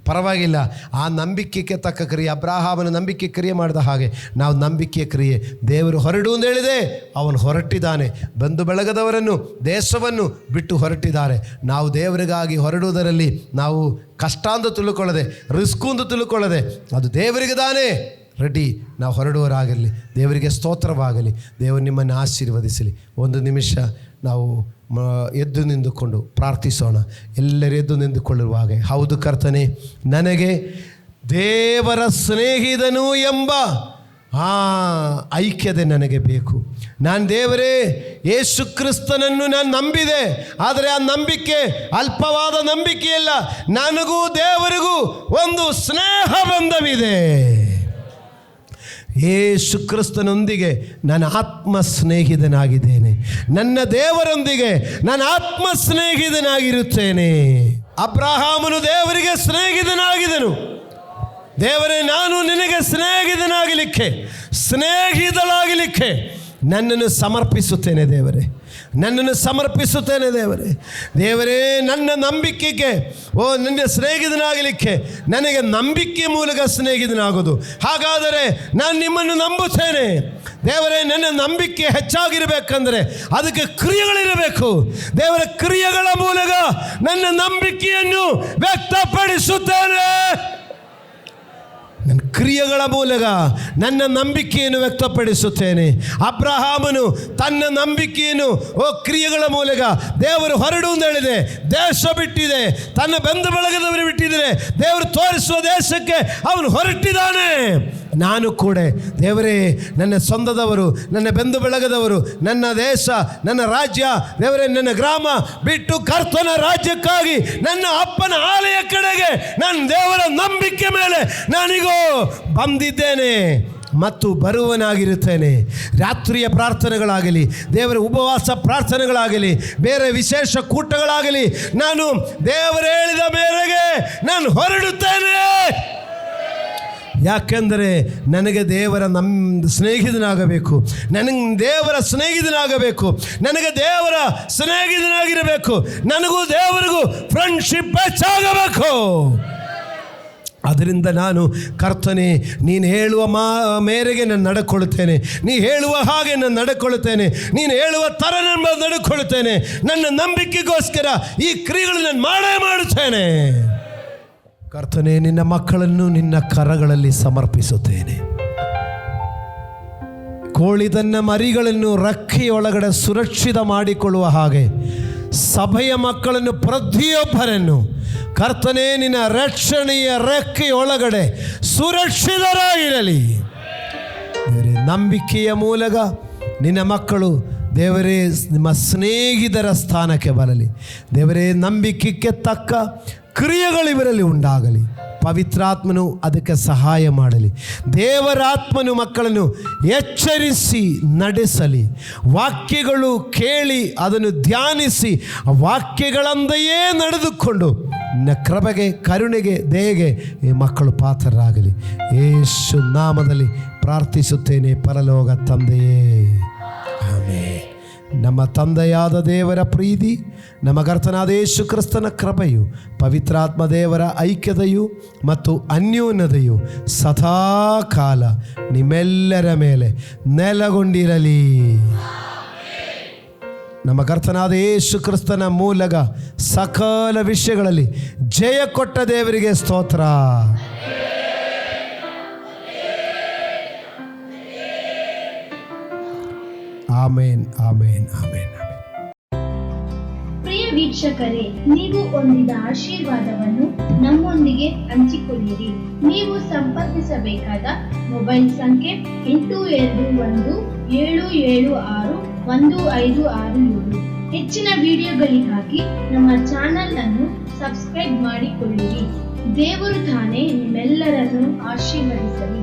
S3: ಪರವಾಗಿಲ್ಲ. ಆ ನಂಬಿಕೆಗೆ ತಕ್ಕ ಕ್ರಿಯೆ, ಅಬ್ರಹಾಮನ ನಂಬಿಕೆ ಕ್ರಿಯೆ ಮಾಡಿದ ಹಾಗೆ ನಾವು ನಂಬಿಕೆಯ ಕ್ರಿಯೆ. ದೇವರು ಹೊರಡು ಅಂತ ಹೇಳಿದೆ, ಅವನು ಹೊರಟಿದ್ದಾನೆ. ಬಂಧು ಬಳಗದವರನ್ನು, ದೇಶವನ್ನು ಬಿಟ್ಟು ಹೊರಟಿದ್ದಾರೆ. ನಾವು ದೇವರಿಗಾಗಿ ಹೊರಡುವುದರಲ್ಲಿ ನಾವು ಕಷ್ಟ ಅಂತ ತಿಳ್ಕೊಳ್ಳದೆ, ರಿಸ್ಕು ಅಂತ ತಿಳ್ಕೊಳ್ಳದೆ, ಅದು ದೇವರಿಗೆ ತಾನೇ ರೆಡಿ ನಾವು ಹೊರಡುವರಾಗಿರಲಿ. ದೇವರಿಗೆ ಸ್ತೋತ್ರವಾಗಲಿ. ದೇವರು ನಿಮ್ಮನ್ನು ಆಶೀರ್ವದಿಸಲಿ. 1 ನಿಮಿಷ ನಾವು ಎದ್ದು ನಿಂತುಕೊಂಡು ಪ್ರಾರ್ಥಿಸೋಣ. ಎಲ್ಲರೂ ಎದ್ದು ನಿಂತುಕೊಳ್ಳುವಾಗ, ಹೌದು ಕರ್ತನೇ, ನನಗೆ ದೇವರ ಸ್ನೇಹಿತನು ಎಂಬ ಐಕ್ಯತೆ ನನಗೆ ಬೇಕು. ನಾನು ದೇವರೇ ಯೇಸು ಕ್ರಿಸ್ತನನ್ನು ನಾನು ನಂಬಿದೆ, ಆದರೆ ಆ ನಂಬಿಕೆ ಅಲ್ಪವಾದ ನಂಬಿಕೆಯಲ್ಲ. ನನಗೂ ದೇವರಿಗೂ ಒಂದು ಸ್ನೇಹ ಬಂಧವಿದೆ. ಯೇಸು ಕ್ರಿಸ್ತನೊಂದಿಗೆ ನಾನು ಆತ್ಮ ಸ್ನೇಹಿತನಾಗಿದ್ದೇನೆ. ನನ್ನ ದೇವರೊಂದಿಗೆ ನಾನು ಆತ್ಮ ಸ್ನೇಹಿತನಾಗಿರುತ್ತೇನೆ. ಅಬ್ರಹಾಮನು ದೇವರಿಗೆ ಸ್ನೇಹಿತನಾಗಿದ್ದನು. ದೇವರೇ, ನಾನು ನಿನಗೆ ಸ್ನೇಹಿತಳಾಗಲಿಕ್ಕೆ ನನ್ನನ್ನು ಸಮರ್ಪಿಸುತ್ತೇನೆ ದೇವರೇ, ನನ್ನನ್ನು ಸಮರ್ಪಿಸುತ್ತೇನೆ ದೇವರೇ. ದೇವರೇ, ನನ್ನ ನಂಬಿಕೆಗೆ ನಿನ್ನ ಸ್ನೇಹಿತನಾಗಲಿಕ್ಕೆ ನನಗೆ ನಂಬಿಕೆ ಮೂಲಕ ಸ್ನೇಹಿತನಾಗೋದು. ಹಾಗಾದರೆ ನಾನು ನಿಮ್ಮನ್ನು ನಂಬುತ್ತೇನೆ ದೇವರೇ. ನನ್ನ ನಂಬಿಕೆ ಹೆಚ್ಚಾಗಿರಬೇಕಂದ್ರೆ ಅದಕ್ಕೆ ಕ್ರಿಯೆಗಳಿರಬೇಕು. ದೇವರ ಕ್ರಿಯೆಗಳ ಮೂಲಕ ನನ್ನ ನಂಬಿಕೆಯನ್ನು ವ್ಯಕ್ತಪಡಿಸುತ್ತೇನೆ. ನನ್ನ ಕ್ರಿಯೆಗಳ ಮೂಲಕ ನನ್ನ ನಂಬಿಕೆಯನ್ನು ವ್ಯಕ್ತಪಡಿಸುತ್ತೇನೆ. ಅಬ್ರಹಾಮನು ತನ್ನ ನಂಬಿಕೆಯನ್ನು ಕ್ರಿಯೆಗಳ ಮೂಲಕ, ದೇವರು ಹೊರಡು ಅಂತ ಹೇಳಿದೆ, ದೇಶ ಬಿಟ್ಟಿದೆ, ತನ್ನ ಬಂಧು ಬಳಗದವರು ಬಿಟ್ಟಿದ್ದಾರೆ, ದೇವರು ತೋರಿಸುವ ದೇಶಕ್ಕೆ ಅವನು ಹೊರಟಿದ್ದಾನೆ. ನಾನು ಕೂಡ ದೇವರೇ, ನನ್ನ ಸ್ವಂತದವರು, ನನ್ನ ಬಂಧು ಬಳಗದವರು, ನನ್ನ ದೇಶ, ನನ್ನ ರಾಜ್ಯ, ದೇವರೇ, ನನ್ನ ಗ್ರಾಮ ಬಿಟ್ಟು ಕರ್ತನ ರಾಜ್ಯಕ್ಕಾಗಿ ನನ್ನ ಅಪ್ಪನ ಆಲಯ ಕಡೆಗೆ ನಾನು ದೇವರ ನಂಬಿಕೆ ಮೇಲೆ ನಾನೀಗ ಬಂದಿದ್ದೇನೆ ಮತ್ತು ಬರುವನಾಗಿರುತ್ತೇನೆ. ರಾತ್ರಿಯ ಪ್ರಾರ್ಥನೆಗಳಾಗಲಿ, ದೇವರ ಉಪವಾಸ ಪ್ರಾರ್ಥನೆಗಳಾಗಲಿ, ಬೇರೆ ವಿಶೇಷ ಕೂಟಗಳಾಗಲಿ, ನಾನು ದೇವರು ಹೇಳಿದ ಮೇರೆಗೆ ನಾನು ಹೊರಡುತ್ತೇನೆ. ಯಾಕೆಂದರೆ ನನಗೆ ದೇವರ ಸ್ನೇಹಿತನಾಗಬೇಕು, ನನಗೆ ದೇವರ ಸ್ನೇಹಿತನಾಗಬೇಕು, ನನಗೆ ದೇವರ ಸ್ನೇಹಿತನಾಗಿರಬೇಕು, ನನಗೂ ದೇವರಿಗೂ ಫ್ರೆಂಡ್ಶಿಪ್ ಹೆಚ್ಚಾಗಬೇಕು. ಅದರಿಂದ ನಾನು ಕರ್ತನೇ, ನೀನು ಹೇಳುವ ಮೇರೆಗೆ ನಾನು ನಡ್ಕೊಳ್ಳುತ್ತೇನೆ, ನೀ ಹೇಳುವ ಹಾಗೆ ನಾನು ನಡ್ಕೊಳ್ಳುತ್ತೇನೆ, ನೀನು ಹೇಳುವ ಥರ ನಾನು ನಡ್ಕೊಳ್ಳುತ್ತೇನೆ. ನನ್ನ ನಂಬಿಕೆಗೋಸ್ಕರ ಈ ಕ್ರಿಯೆಗಳು ನಾನು ಮಾಡೇ ಮಾಡುತ್ತೇನೆ. ಕರ್ತನೇ, ನಿನ್ನ ಮಕ್ಕಳನ್ನು ನಿನ್ನ ಕರಗಳಲ್ಲಿ ಸಮರ್ಪಿಸುತ್ತೇನೆ. ಕೋಳಿ ತನ್ನ ಮರಿಗಳನ್ನು ರೆಕ್ಕೆಯೊಳಗಡೆ ಸುರಕ್ಷಿತ ಮಾಡಿಕೊಳ್ಳುವ ಹಾಗೆ ಸಭೆಯ ಮಕ್ಕಳನ್ನು ಪ್ರತಿಯೊಬ್ಬರನ್ನು ಕರ್ತನೇ ನಿನ್ನ ರಕ್ಷಣೆಯ ರೆಕ್ಕೆಯೊಳಗಡೆ ಸುರಕ್ಷಿತರಾಗಿರಲಿ. ನಂಬಿಕೆಯ ಮೂಲಕ ನಿನ್ನ ಮಕ್ಕಳು ದೇವರೇ ನಿಮ್ಮ ಸ್ನೇಹಿತರ ಸ್ಥಾನಕ್ಕೆ ಬರಲಿ. ದೇವರೇ, ನಂಬಿಕೆಗೆ ತಕ್ಕ ಕ್ರಿಯೆಗಳಿವರಲ್ಲಿ ಉಂಟಾಗಲಿ. ಪವಿತ್ರಾತ್ಮನು ಅದಕ್ಕೆ ಸಹಾಯ ಮಾಡಲಿ. ದೇವರಾತ್ಮನು ಮಕ್ಕಳನ್ನು ಎಚ್ಚರಿಸಿ ನಡೆಸಲಿ. ವಾಕ್ಯಗಳು ಕೇಳಿ ಅದನ್ನು ಧ್ಯಾನಿಸಿ ವಾಕ್ಯಗಳಂತೆಯೇ ನಡೆದುಕೊಂಡು ಕೃಪೆಗೆ, ಕರುಣೆಗೆ, ದಯೆಗೆ ಈ ಮಕ್ಕಳು ಪಾತ್ರರಾಗಲಿ. ಯೇಸು ನಾಮದಲ್ಲಿ ಪ್ರಾರ್ಥಿಸುತ್ತೇನೆ ಪರಲೋಕ ತಂದೆಯೇ, ಆಮೆನ್. ನಮ್ಮ ತಂದೆಯಾದ ದೇವರ ಪ್ರೀತಿ, ನಮ್ಮ ಕರ್ತನಾದ ಯೇಸು ಕ್ರಿಸ್ತನ ಕೃಪೆಯು, ಪವಿತ್ರಾತ್ಮ ದೇವರ ಐಕ್ಯತೆಯು ಮತ್ತು ಅನ್ಯೋನ್ಯತೆಯು ಸದಾಕಾಲ ನಿಮ್ಮೆಲ್ಲರ ಮೇಲೆ ನೆಲೆಗೊಂಡಿರಲಿ. ನಮ್ಮ ಕರ್ತನಾದ ಯೇಸು ಕ್ರಿಸ್ತನ ಮೂಲಕ ಸಕಲ ವಿಷಯಗಳಲ್ಲಿ ಜಯ ಕೊಟ್ಟ ದೇವರಿಗೆ ಸ್ತೋತ್ರ. ಆಮೇನ್, ಆಮೇನ್, ಆಮೇನ್, ಆಮೇನ್.
S5: ಪ್ರಿಯ ವೀಕ್ಷಕರೇ, ನೀವು ಹೊಂದಿದ ಆಶೀರ್ವಾದವನ್ನು ನಮ್ಮೊಂದಿಗೆ ಹಂಚಿಕೊಳ್ಳಿರಿ. ನೀವು ಸಂಪರ್ಕಿಸಬೇಕಾದ ಮೊಬೈಲ್ ಸಂಖ್ಯೆ 8217761567. ಹೆಚ್ಚಿನ ವಿಡಿಯೋಗಳಿಗಾಗಿ ನಮ್ಮ ಚಾನೆಲ್ ಅನ್ನು ಸಬ್ಸ್ಕ್ರೈಬ್ ಮಾಡಿಕೊಳ್ಳಿರಿ. ದೇವರು ತಾನೇ ನಿಮ್ಮೆಲ್ಲರನ್ನು ಆಶೀರ್ವದಿಸಲಿ.